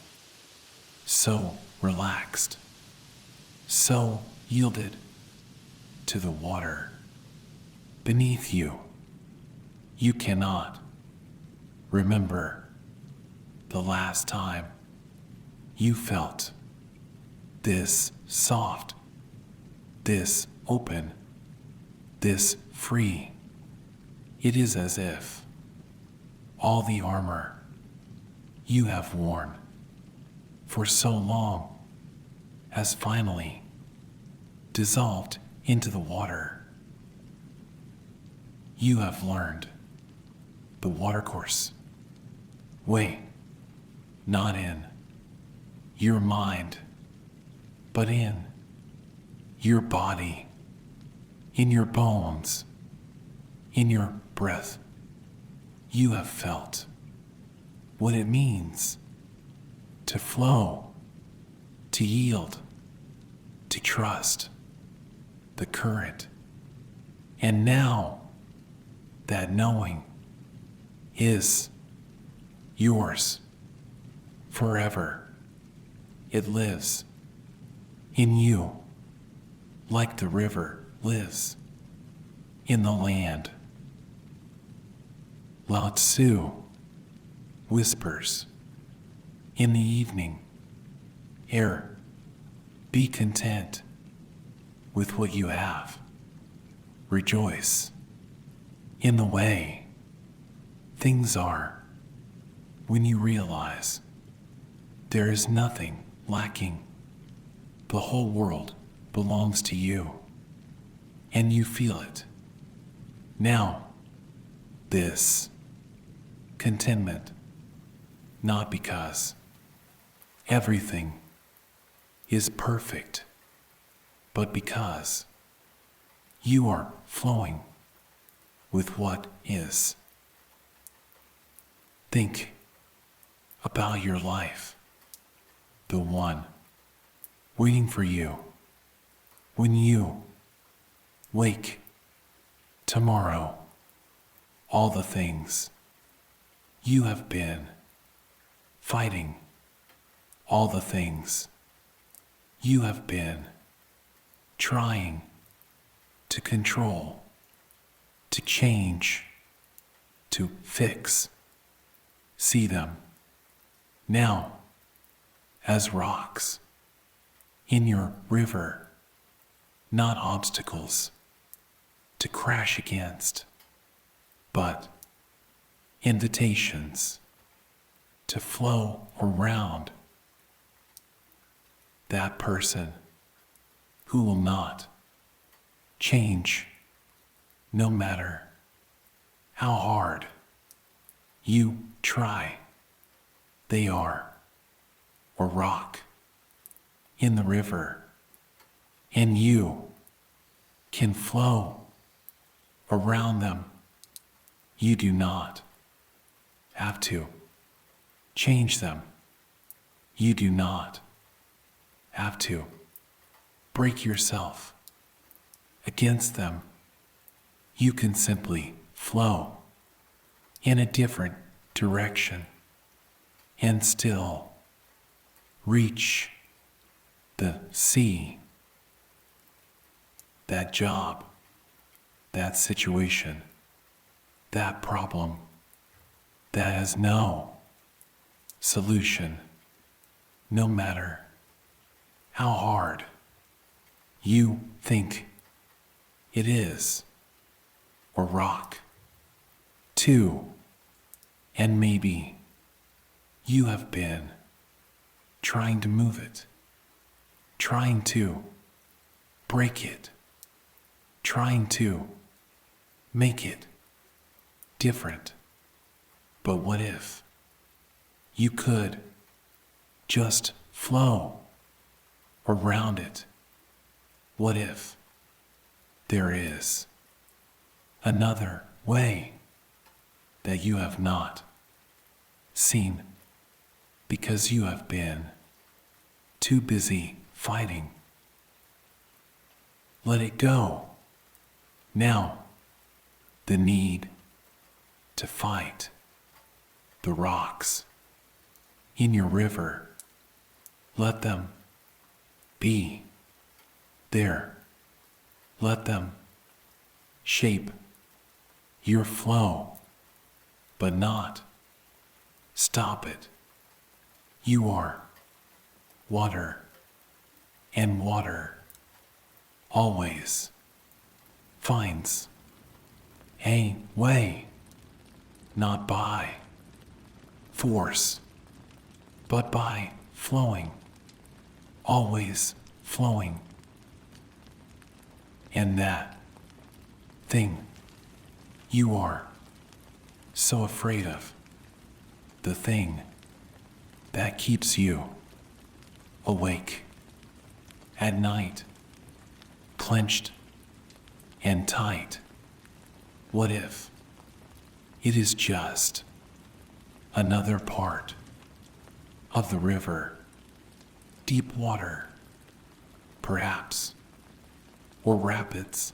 so relaxed, so yielded to the water beneath you. You cannot remember the last time you felt this soft, this open, this free. It is as if all the armor you have worn for so long has finally dissolved into the water. You have learned the watercourse way, not in your mind, but in your body, in your bones, in your breath. You have felt what it means to flow, to yield, to trust the current. And now that knowing is yours forever. It lives in you like the river lives in the land. Lao Tzu whispers in the evening air, be content with what you have. Rejoice in the way things are when you realize there is nothing lacking. The whole world belongs to you, and you feel it. Now, this contentment, not because everything is perfect, but because you are flowing with what is. Think about your life, the one waiting for you when you wake tomorrow. All the things you have been fighting, all the things you have been trying to control, to change, to fix. See them now as rocks in your river, not obstacles to crash against, but invitations to flow around that person who will not change no matter how hard you try. They are a rock in the river, and you can flow around them. You do not have to change them. You do not have to break yourself against them. You can simply flow in a different direction and still reach the sea, that job, that situation, that problem that has no solution, no matter how hard you think it is, or rock to, and maybe you have been trying to move it, trying to break it, trying to make it different. But what if you could just flow around it? What if there is another way that you have not seen because you have been too busy fighting? Let it go. Now, the need to fight the rocks in your river, let them be there. Let them shape your flow, but not stop it. You are water, and water always finds a way, not by force, but by flowing, always flowing. And that thing you are so afraid of, the thing that keeps you awake at night, clenched and tight, what if it is just another part of the river, deep water, perhaps, or rapids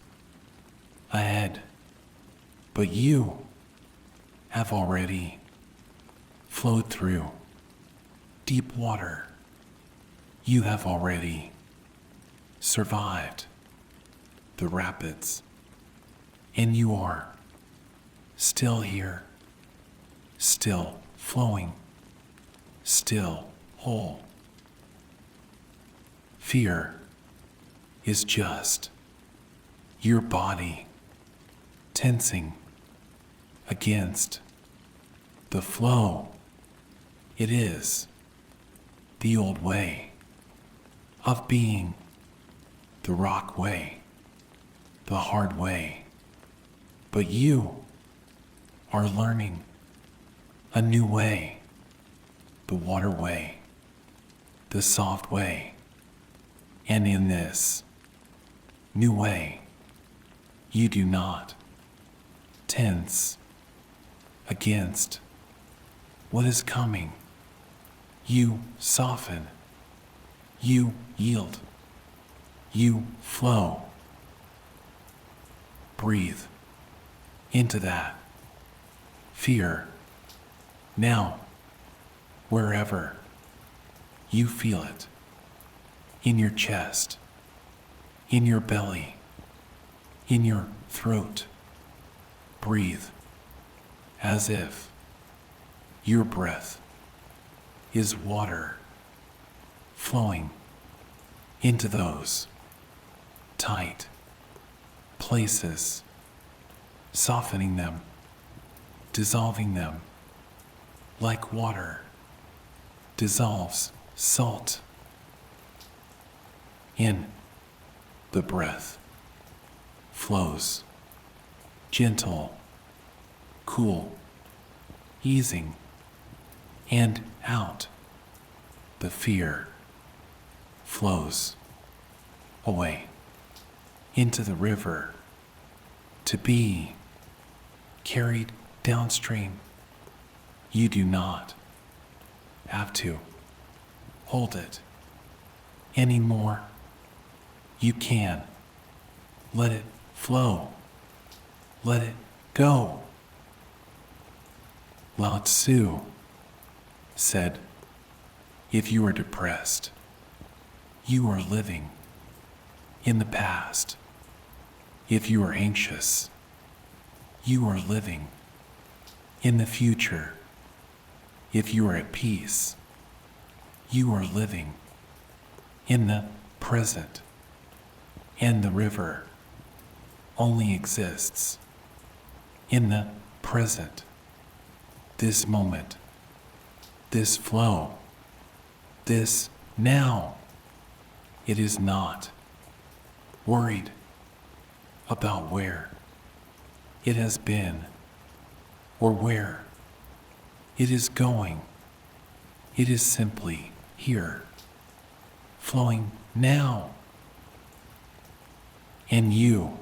ahead, but you have already flowed through deep water. You have already survived the rapids, and you are still here, still flowing, still whole. Fear is just your body tensing against the flow. It is the old way of being, the rock way, the hard way. But you are learning a new way, the water way, the soft way. And in this new way, you do not tense against what is coming. You soften, you yield, you flow. Breathe into that fear now, wherever you feel it, in your chest, in your belly, in your throat. Breathe as if your breath is water flowing into those tight places, softening them, dissolving them like water dissolves salt. In the breath flows gentle, cool, easing, and out the fear flows away into the river to be carried downstream. You do not have to hold it anymore. You can let it flow. Let it go. Lao Tzu said, if you are depressed, you are living in the past. If you are anxious, you are living in the future. If you are at peace, you are living in the present. And the river only exists in the present, this moment, this flow, this now. It is not worried about where it has been or where it is going. It is simply here, flowing now. And you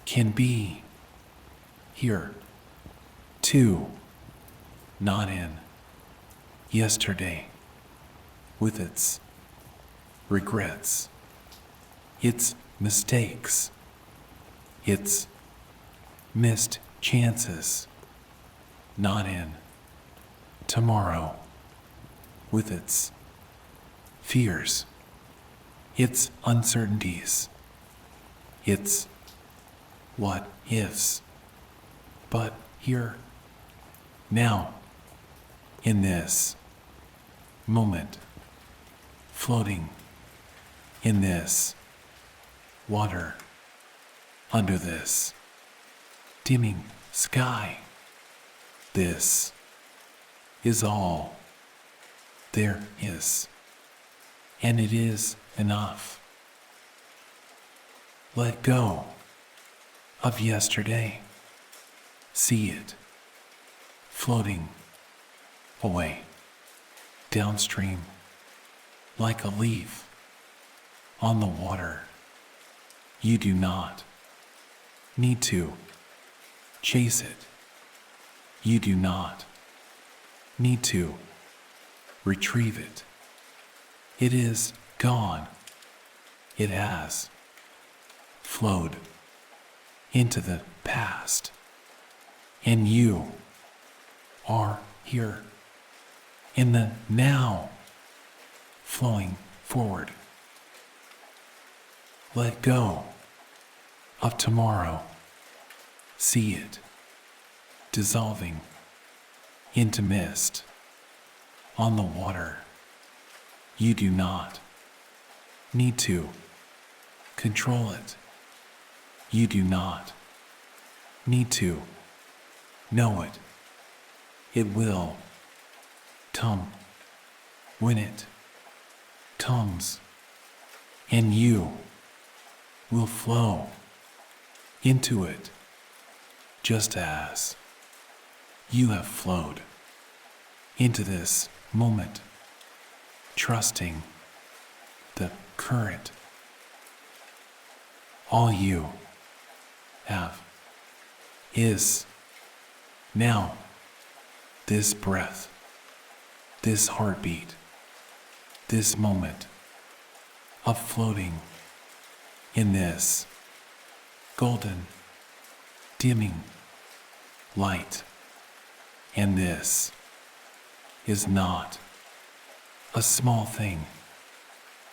can be here too, not in yesterday with its regrets, its mistakes, its missed chances, not in tomorrow with its fears, its uncertainties, its what ifs, but here, now, in this moment, floating in this water, under this dimming sky. This is all there is, and it is enough. Let go of yesterday. See it floating away downstream like a leaf on the water. You do not need to chase it. You do not need to retrieve it. It is gone. It has flowed into the past, and you are here in the now, flowing forward. Let go of tomorrow. See it dissolving into mist on the water. You do not need to control it. You do not need to know it. It will come when it comes, and you will flow into it just as you have flowed into this moment, trusting the current. All you have is now, this breath, this heartbeat, this moment of floating in this golden, dimming light. And this is not a small thing.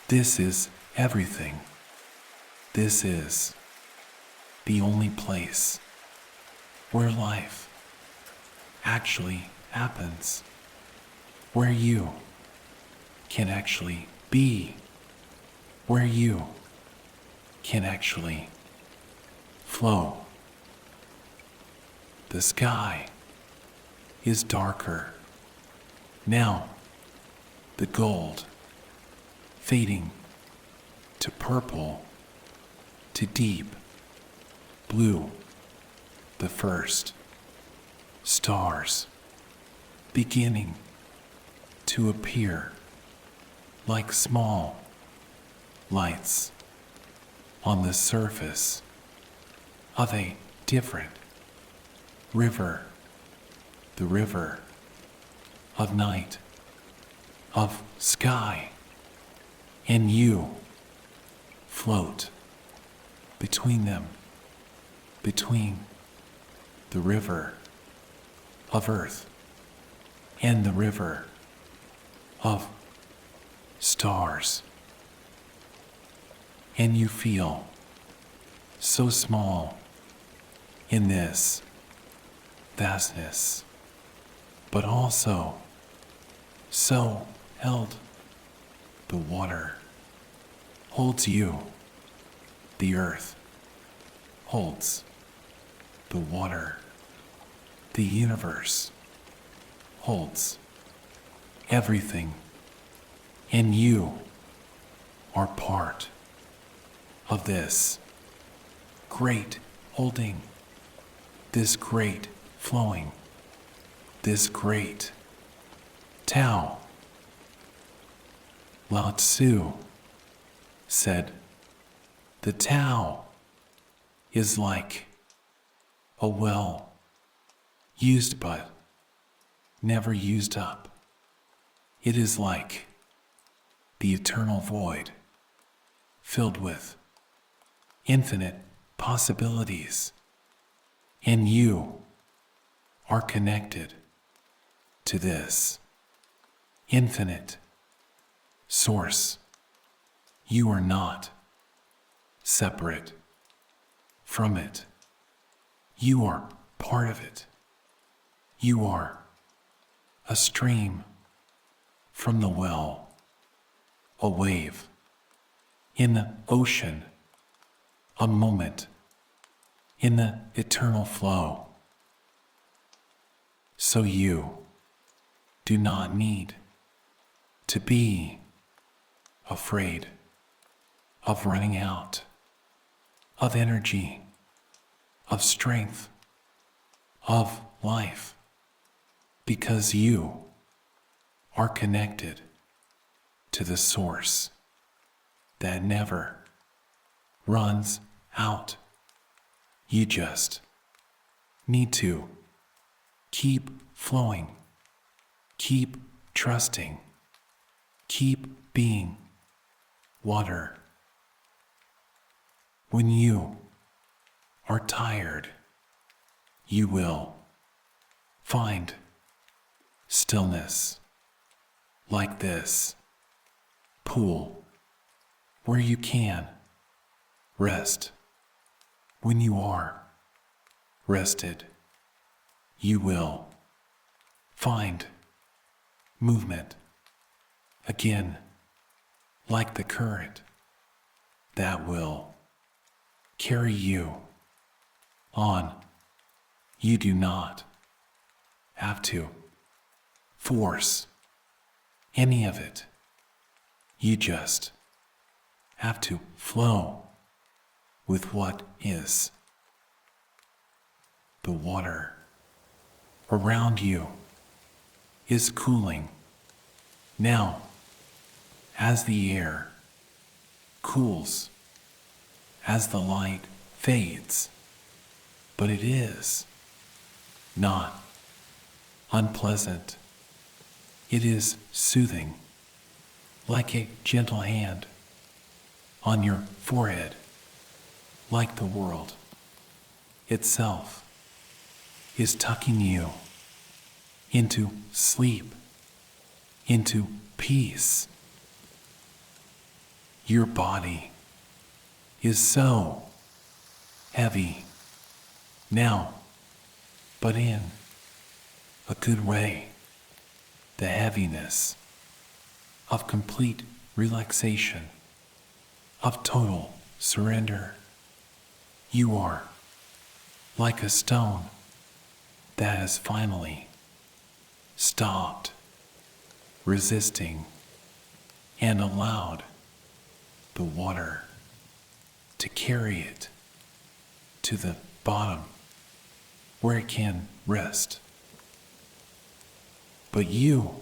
This is everything. This is the only place where life actually happens, where you can actually be, where you can actually flow. The sky is darker now, the gold fading to purple, to deep blue. The first stars beginning to appear like small lights on the surface of a different river, the river of night, of sky, and you float between them, between the river of earth and the river of stars. And you feel so small in this vastness, but also so held. The water holds you. The earth holds the water. The universe holds everything. And you are part of this great holding, this great flowing, this great Tao. Lao Tzu said, the Tao is like a well used but never used up. It is like the eternal void filled with infinite possibilities, and you are connected to this infinite source. You are not separate from it. You are part of it. You are a stream from the well, a wave in the ocean, a moment in the eternal flow. So you do not need to be afraid of running out of energy, of strength, of life, because you are connected to the source that never runs out. You just need to keep flowing, keep trusting, keep being water. When you are tired, you will find stillness like this pool where you can rest. When you are rested, you will find movement again, like the current that will carry you on. You do not have to force any of it. You just have to flow with what is. The water around you is cooling now as the air cools, as the light fades, but it is not unpleasant. It is soothing, like a gentle hand on your forehead, like the world itself is tucking you into sleep, into peace. Your body is so heavy now, but in a good way. The heaviness of complete relaxation, of total surrender. You are like a stone that has finally stopped resisting and allowed the water to carry it to the bottom where it can rest. But you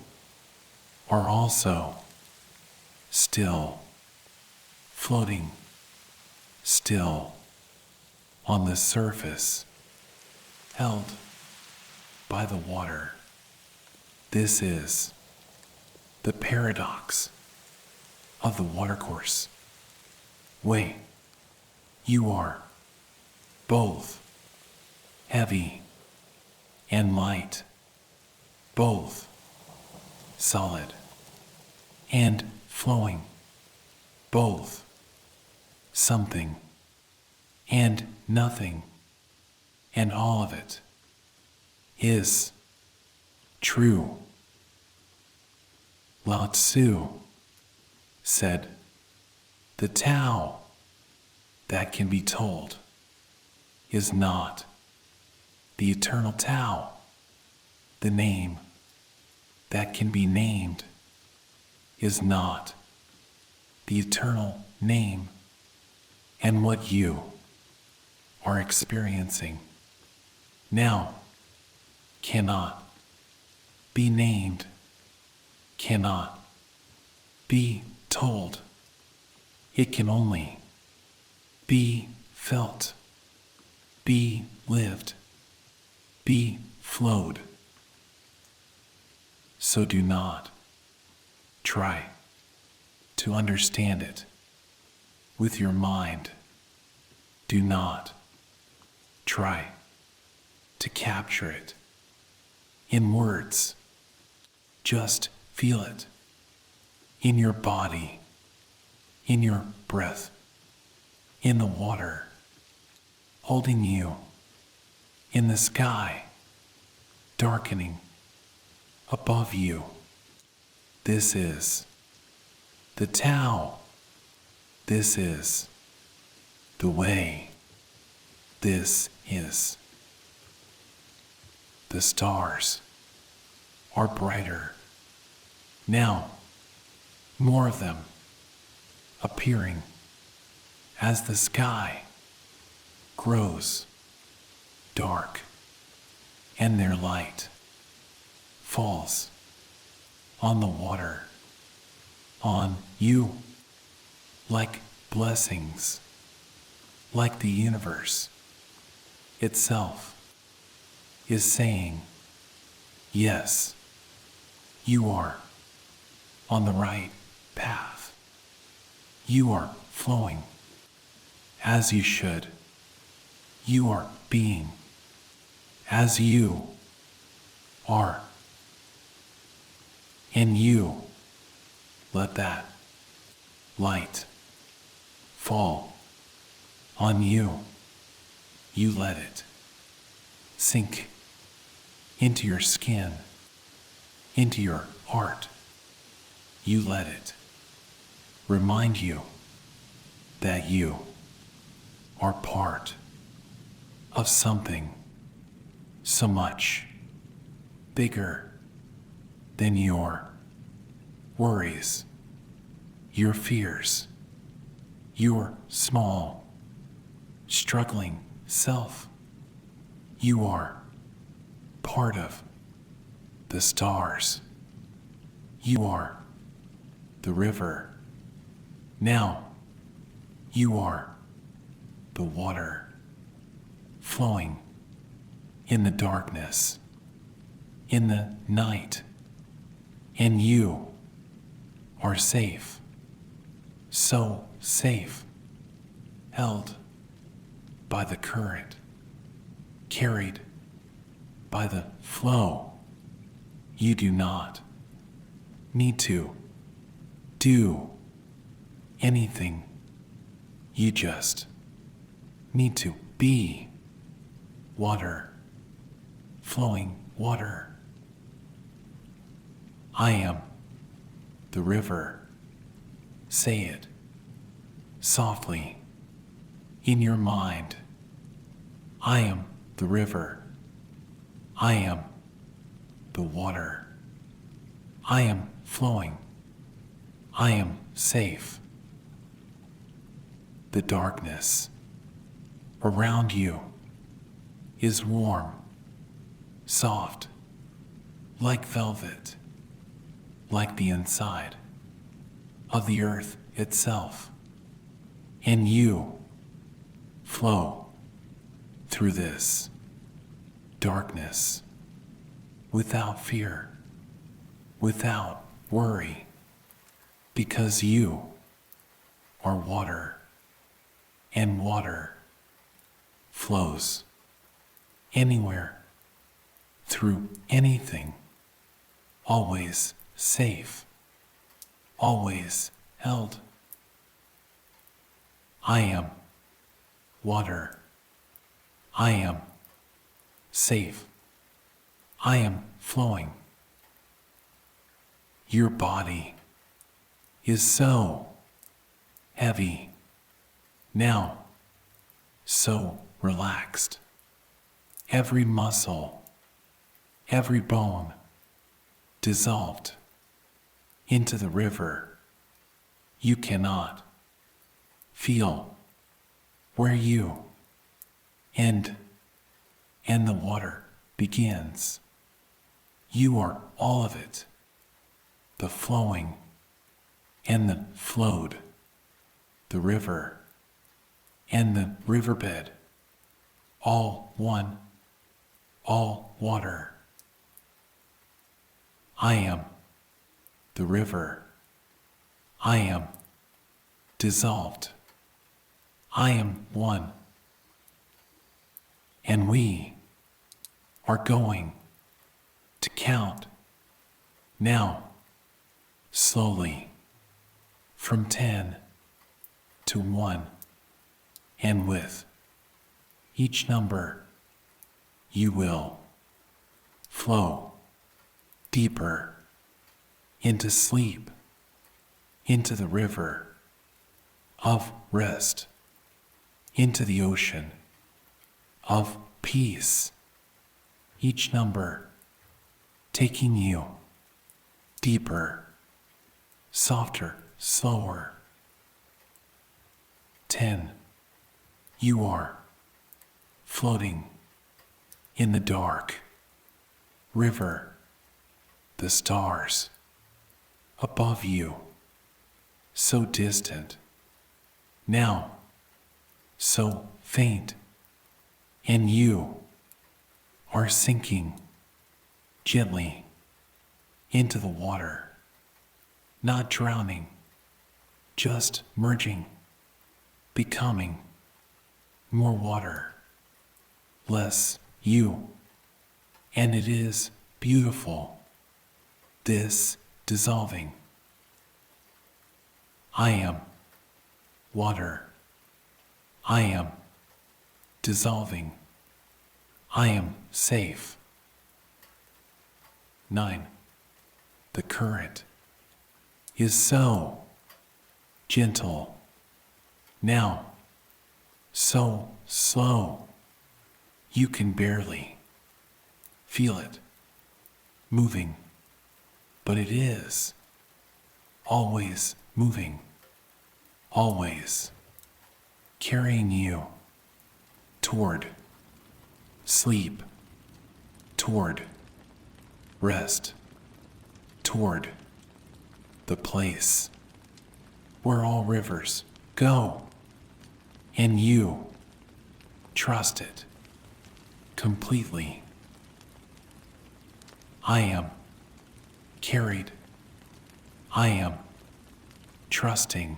are also still floating, still on the surface, held by the water. This is the paradox of the watercourse. Wait, you are both heavy and light, both solid and flowing, both something and nothing, and all of it is true. Lao Tzu said, "The Tao that can be told is not the eternal Tao. The name that can be named is not the eternal name, and what you are experiencing now cannot be named, cannot be told. It can only be felt, be lived, be flowed. So do not try to understand it with your mind. Do not try to capture it in words. Just feel it in your body, in your breath, in the water, holding you, in the sky, darkening above you. This is the Tao. This is the way. This is. The stars are brighter now, more of them appearing as the sky grows dark and their light falls on the water, on you, like blessings, like the universe itself is saying, yes, you are on the right path. You are flowing as you should. You are being as you are. And you let that light fall on you. You let it sink into your skin, into your heart. You let it remind you that you are part of something so much bigger than your worries, your fears, your small, struggling self. You are part of the stars. You are the river. Now you are the water flowing in the darkness, in the night, and you are safe, so safe, held by the current, carried by the flow. You do not need to do anything You just need to be water, flowing water. I am the river. Say it softly in your mind. I am the river. I am the water. I am flowing. I am safe. The darkness around you is warm, soft, like velvet, like the inside of the earth itself. And you flow through this darkness without fear, without worry, because you are water, and water flows anywhere, through anything, always safe, always held. I am water. I am safe. I am flowing. Your body is so heavy now, so relaxed. Every muscle, every bone dissolved into the river. You cannot feel where you end and the water begins. You are all of it, the flowing and the flowed, the river and the riverbed, all one, all water. I am the river. I am dissolved. I am one. And we are going to count now, slowly, from 10 to 1, and with each number, you will flow deeper into sleep, into the river of rest, into the ocean of peace. Each number taking you deeper, softer, slower. 10. You are floating in the dark river, the stars above you, so distant, now so faint, and you are sinking gently into the water, not drowning, just merging, becoming more water, less you. And it is beautiful, this dissolving. I am water. I am dissolving. I am safe. 9. The current is so gentle, now so slow, you can barely feel it moving, but it is always moving, always carrying you toward sleep, toward rest, toward the place where all rivers go, and you trust it completely. I am carried. I am trusting.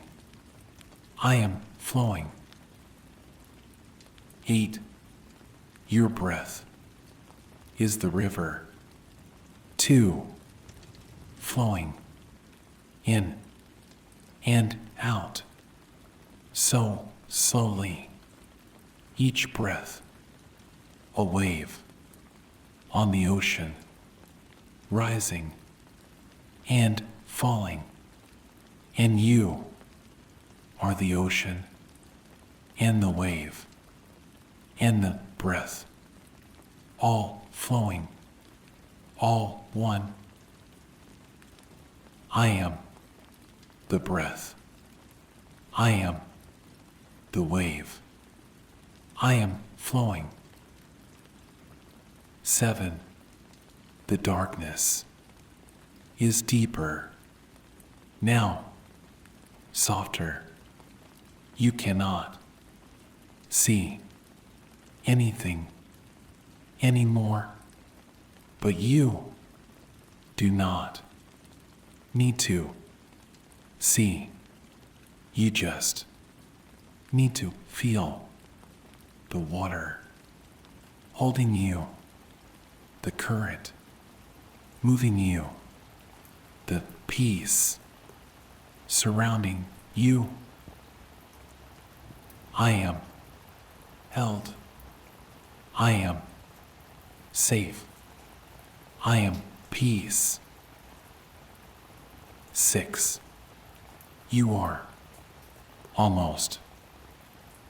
I am flowing. 8. Your breath is the river. 2. Flowing in and out, so slowly, each breath a wave on the ocean, rising and falling, and you are the ocean and the wave and the breath, all flowing, all one. I am the breath. I am the wave. I am flowing. 7. The darkness is deeper. Now, softer. You cannot see anything anymore, but you do not need to see. You just need to feel the water holding you, the current moving you, the peace surrounding you. I am held. I am safe. I am peace. 6. You are almost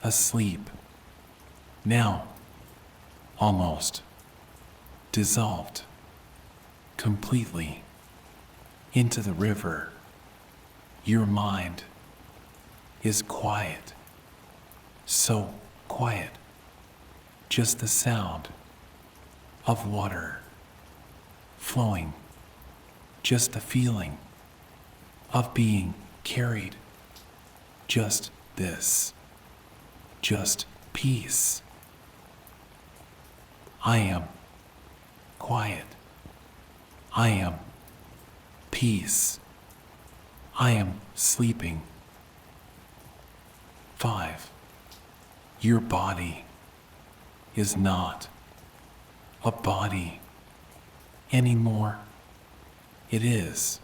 asleep. Now, almost dissolved completely into the river. Your mind is quiet, so quiet, just the sound of water flowing, just the feeling of being carried, just this, just peace. I am quiet. I am peace. I am sleeping. 5. Your body is not a body anymore. It is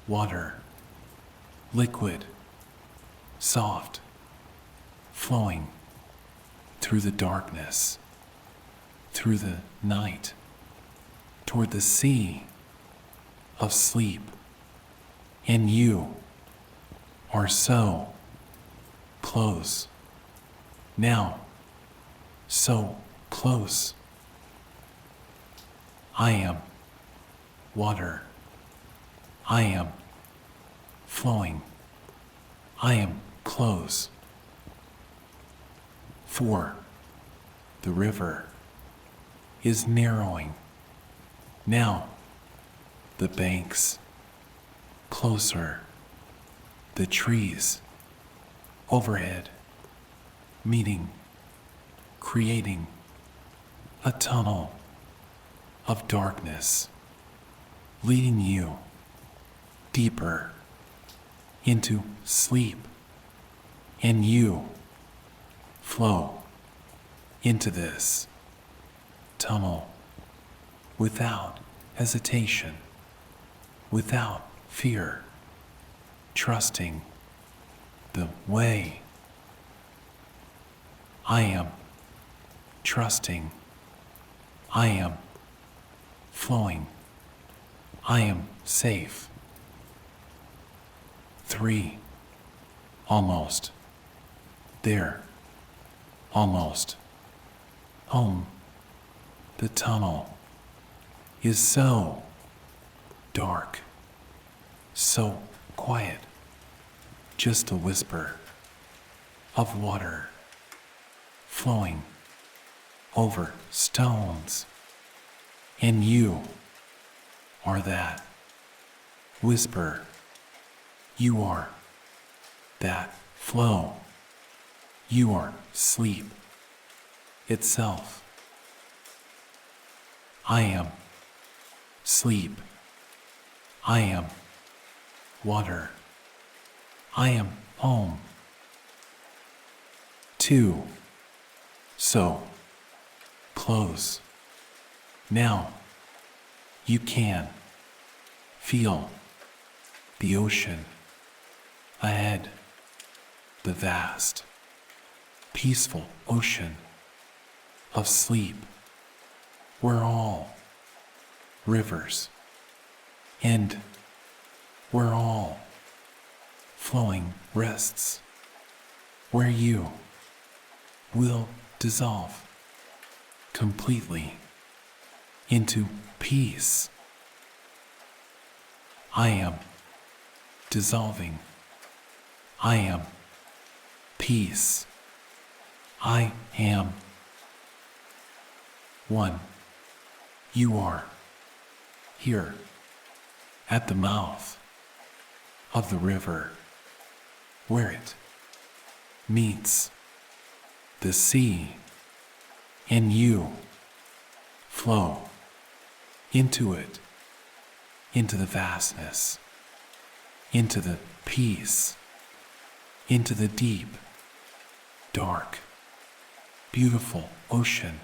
water, liquid, soft, flowing through the darkness, through the night, toward the sea of sleep. And you are so close. Now, so close. I am water. I am flowing. I am close. 4. The river is narrowing. Now, the banks closer, the trees overhead, meeting, creating a tunnel of darkness, leading you deeper into sleep, and you flow into this tunnel without hesitation, without fear, trusting the way. I am trusting. I am flowing. I am safe. 3. Almost there. Almost home. The tunnel is so dark, so quiet, just a whisper of water flowing over stones, and you are that whisper. You are that flow. You are sleep itself. I am sleep. I am water. I am home. 2. So close. Now you can feel the ocean ahead, the vast peaceful ocean of sleep where all rivers end, where all flowing rests, where you will dissolve completely into peace. I am dissolving. I am peace. I am one. You are here at the mouth of the river where it meets the sea, and you flow into it, into the vastness, into the peace, into the deep, dark, beautiful ocean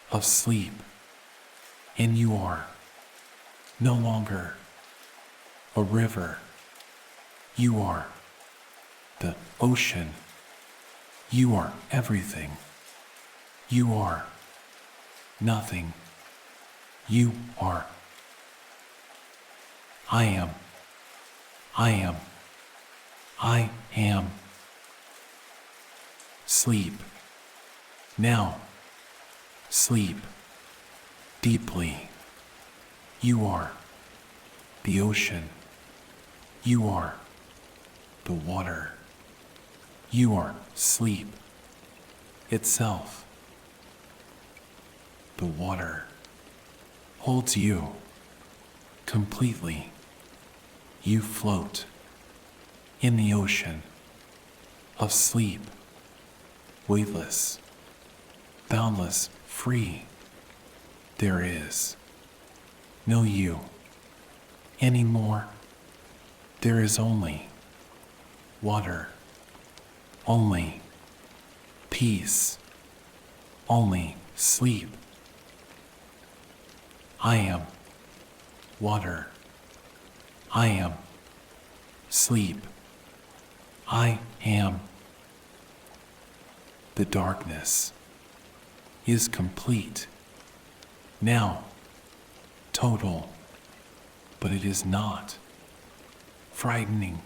of sleep, and you are no longer a river. You are the ocean. You are everything. You are nothing. You are. I am. I am. I am. Sleep. Now. Sleep. Deeply. You are the ocean. You are the water. You are sleep itself. The water holds you completely. You float in the ocean of sleep, weightless, boundless, free. There is no you anymore. There is only water, only peace, only sleep. I am water. I am sleep. I am. The darkness is complete. Now, total, but it is not frightening.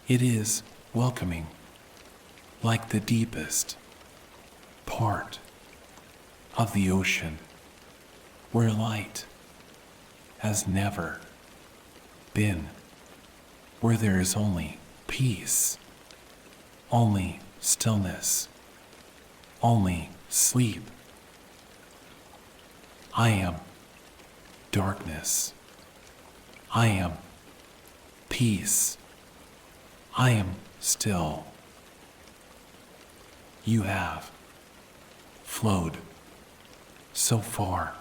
It is welcoming, like the deepest part of the ocean, where light has never been, where there is only peace, only stillness, only sleep. I am darkness. I am peace. I am still. You have flowed so far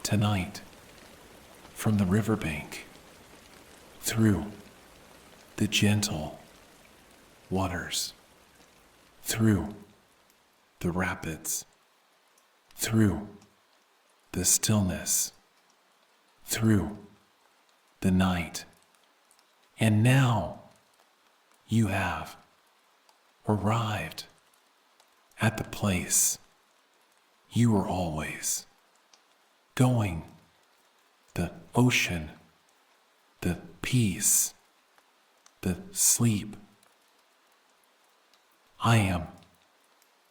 tonight from the riverbank through the gentle waters, through the rapids, through the stillness, through the night, and now you have arrived at the place you were always going, the ocean, the peace, the sleep. I am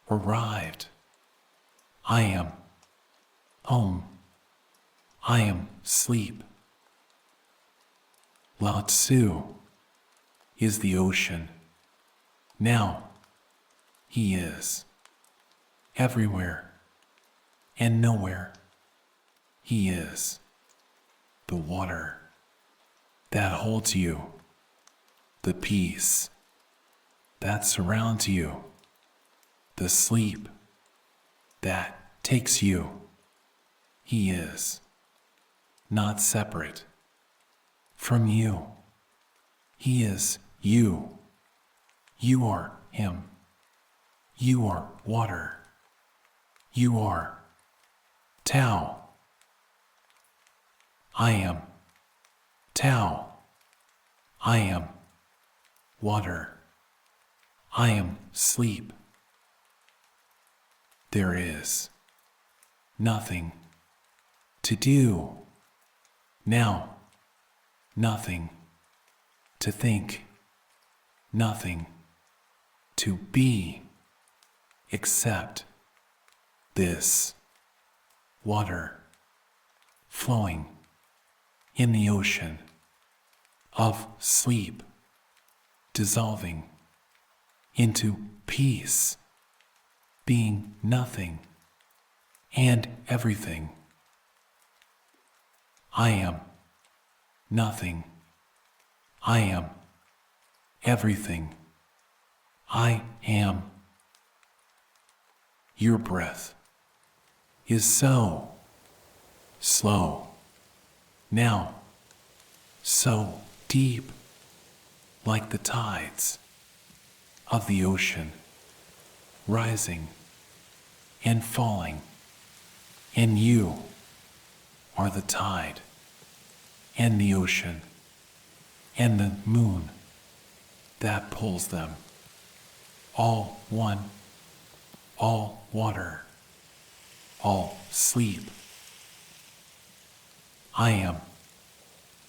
arrived. I am home. I am sleep. Lao Tzu is the ocean. Now he is everywhere and nowhere. He is the water that holds you, the peace that surrounds you, the sleep that takes you. He is not separate from you. He is you. You are him. You are water. You are Tao. I am Tao. I am water. I am sleep. There is nothing to do now, nothing to think, nothing to be except this water flowing in the ocean of sleep, dissolving into peace, being nothing and everything. I am nothing. I am everything. I am. Your breath is so slow now, so deep, like the tides of the ocean, rising and falling, and you are the tide and the ocean and the moon that pulls them, all one, all water, all sleep. I am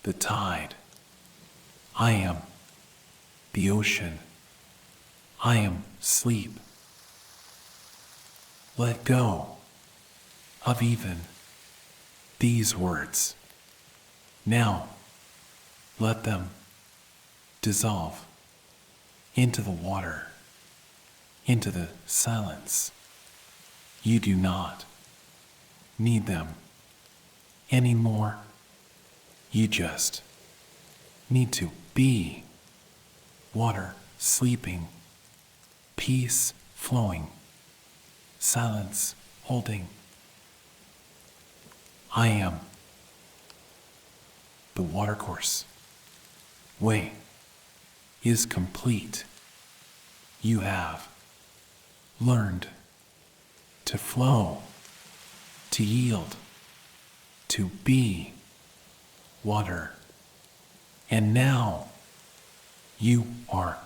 the tide. I am the ocean. I am sleep. Let go of even these words. Now, let them dissolve into the water, into the silence. You do not need them anymore. You just need to be water sleeping, peace flowing, silence holding. I am. The watercourse way is complete. You have learned to flow, to yield, to be water. And now you are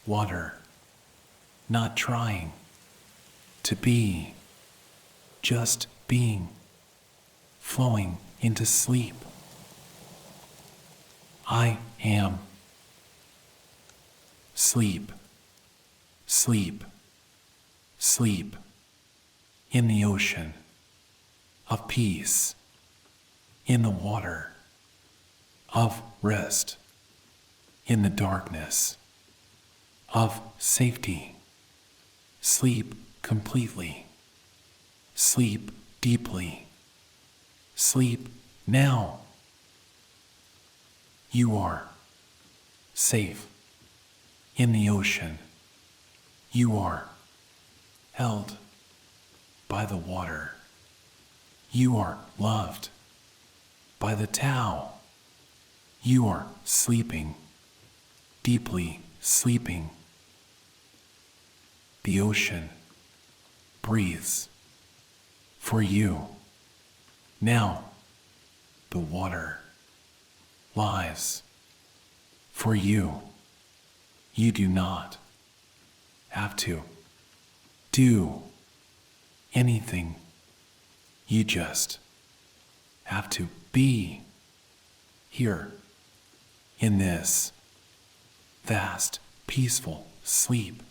water, not trying to be, just being, flowing into sleep. I am. Sleep, sleep, sleep in the ocean of peace, in the water of rest, in the darkness of safety. Sleep completely, sleep deeply, sleep now. You are safe in the ocean. You are held by the water. You are loved by the Tao. You are sleeping, deeply sleeping. The ocean breathes for you. Now the water lies for you. You do not have to do anything. You just have to be here in this vast, peaceful sleep.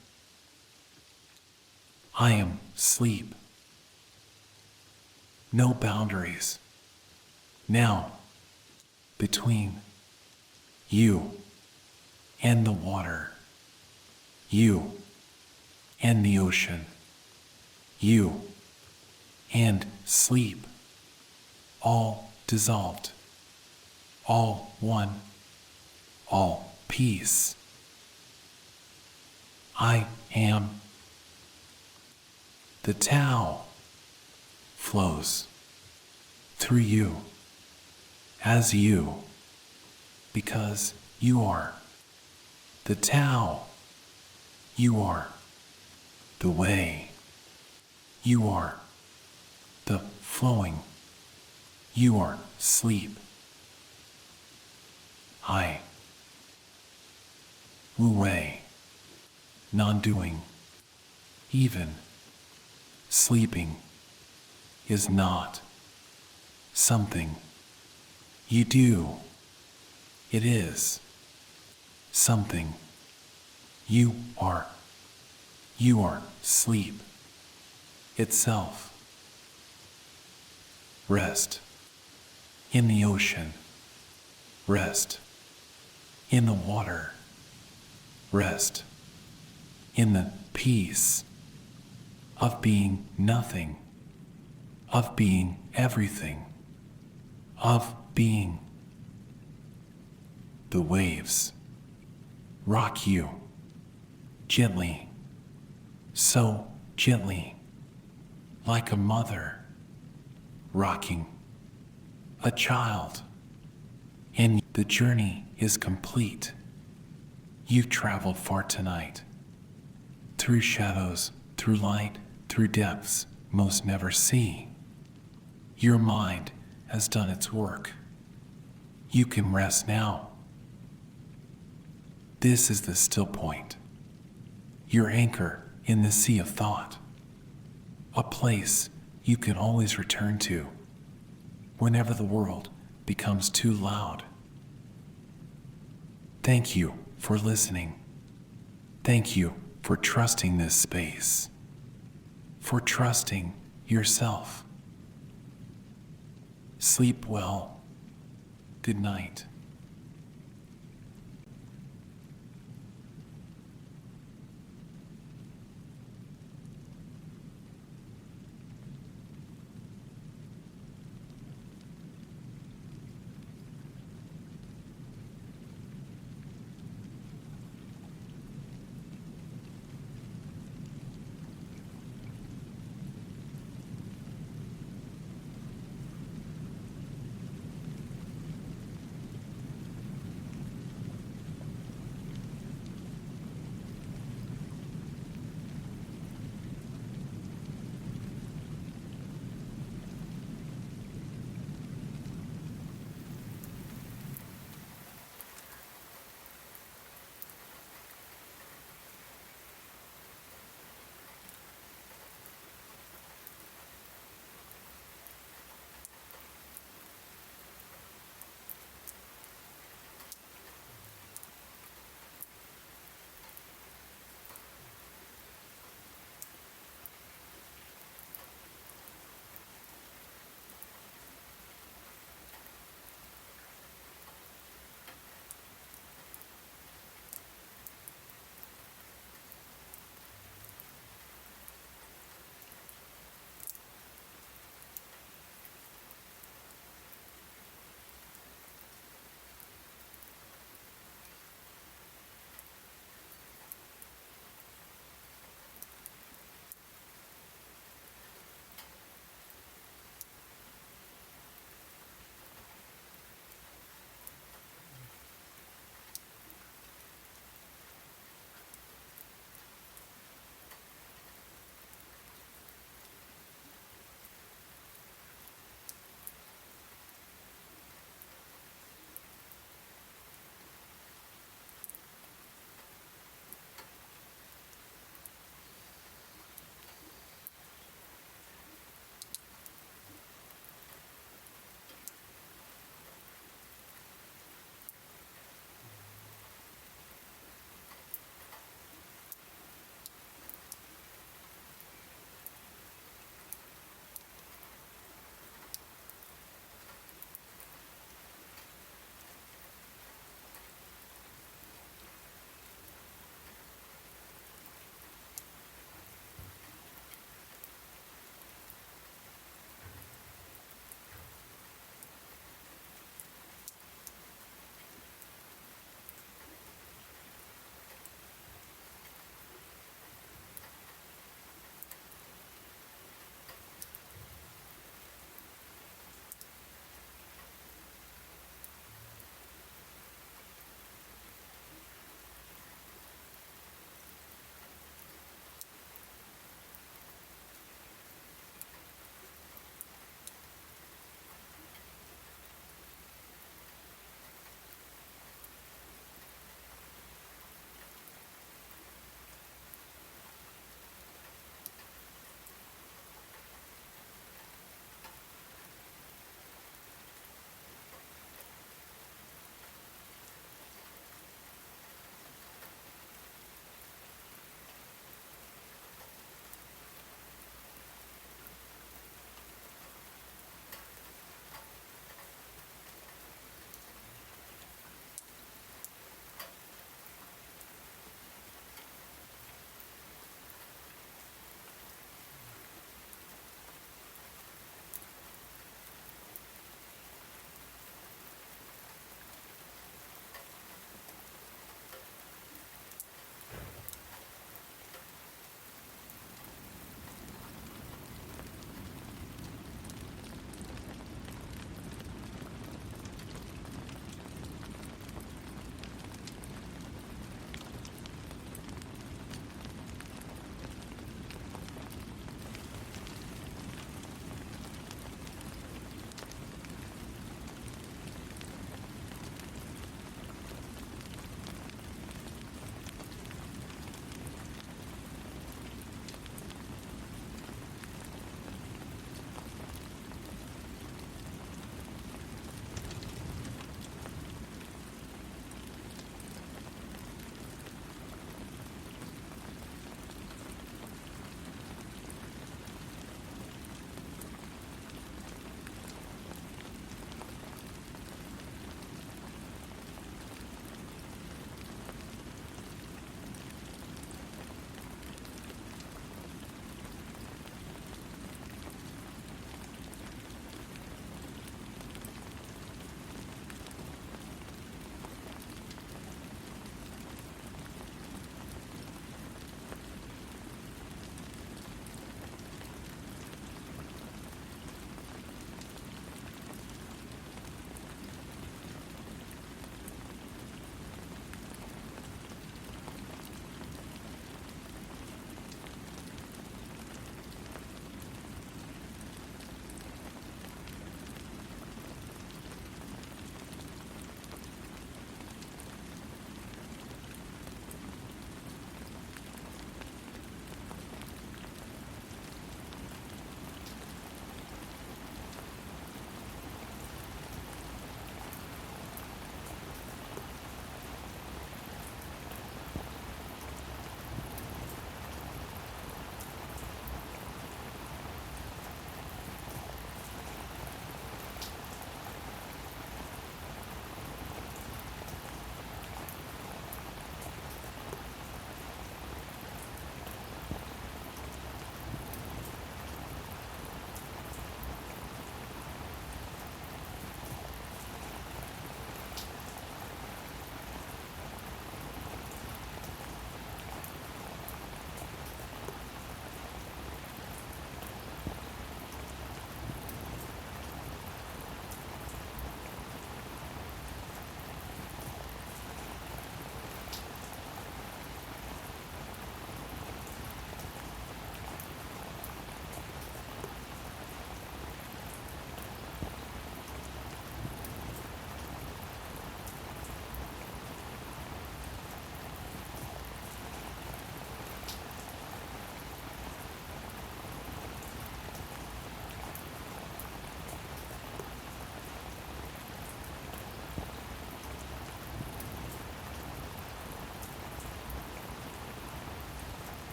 I am sleep. No boundaries now between you and the water, you and the ocean, you and sleep, all dissolved, all one, all peace. I am. The Tao flows through you, as you, because you are the Tao. You are the way. You are the flowing. You are sleep. I, Wu Wei, non-doing. Even sleeping is not something you do. It is something you are. You are sleep itself. Rest in the ocean. Rest in the water. Rest in the peace of being nothing, of being everything, of being. The waves rock you gently, so gently, like a mother rocking a child. And the journey is complete. You've traveled far tonight, through shadows, through light, through depths most never see. Your mind has done its work. You can rest now. This is the still point, your anchor in the sea of thought, a place you can always return to whenever the world becomes too loud. Thank you for listening. Thank you for trusting this space, for trusting yourself. Sleep well. Good night.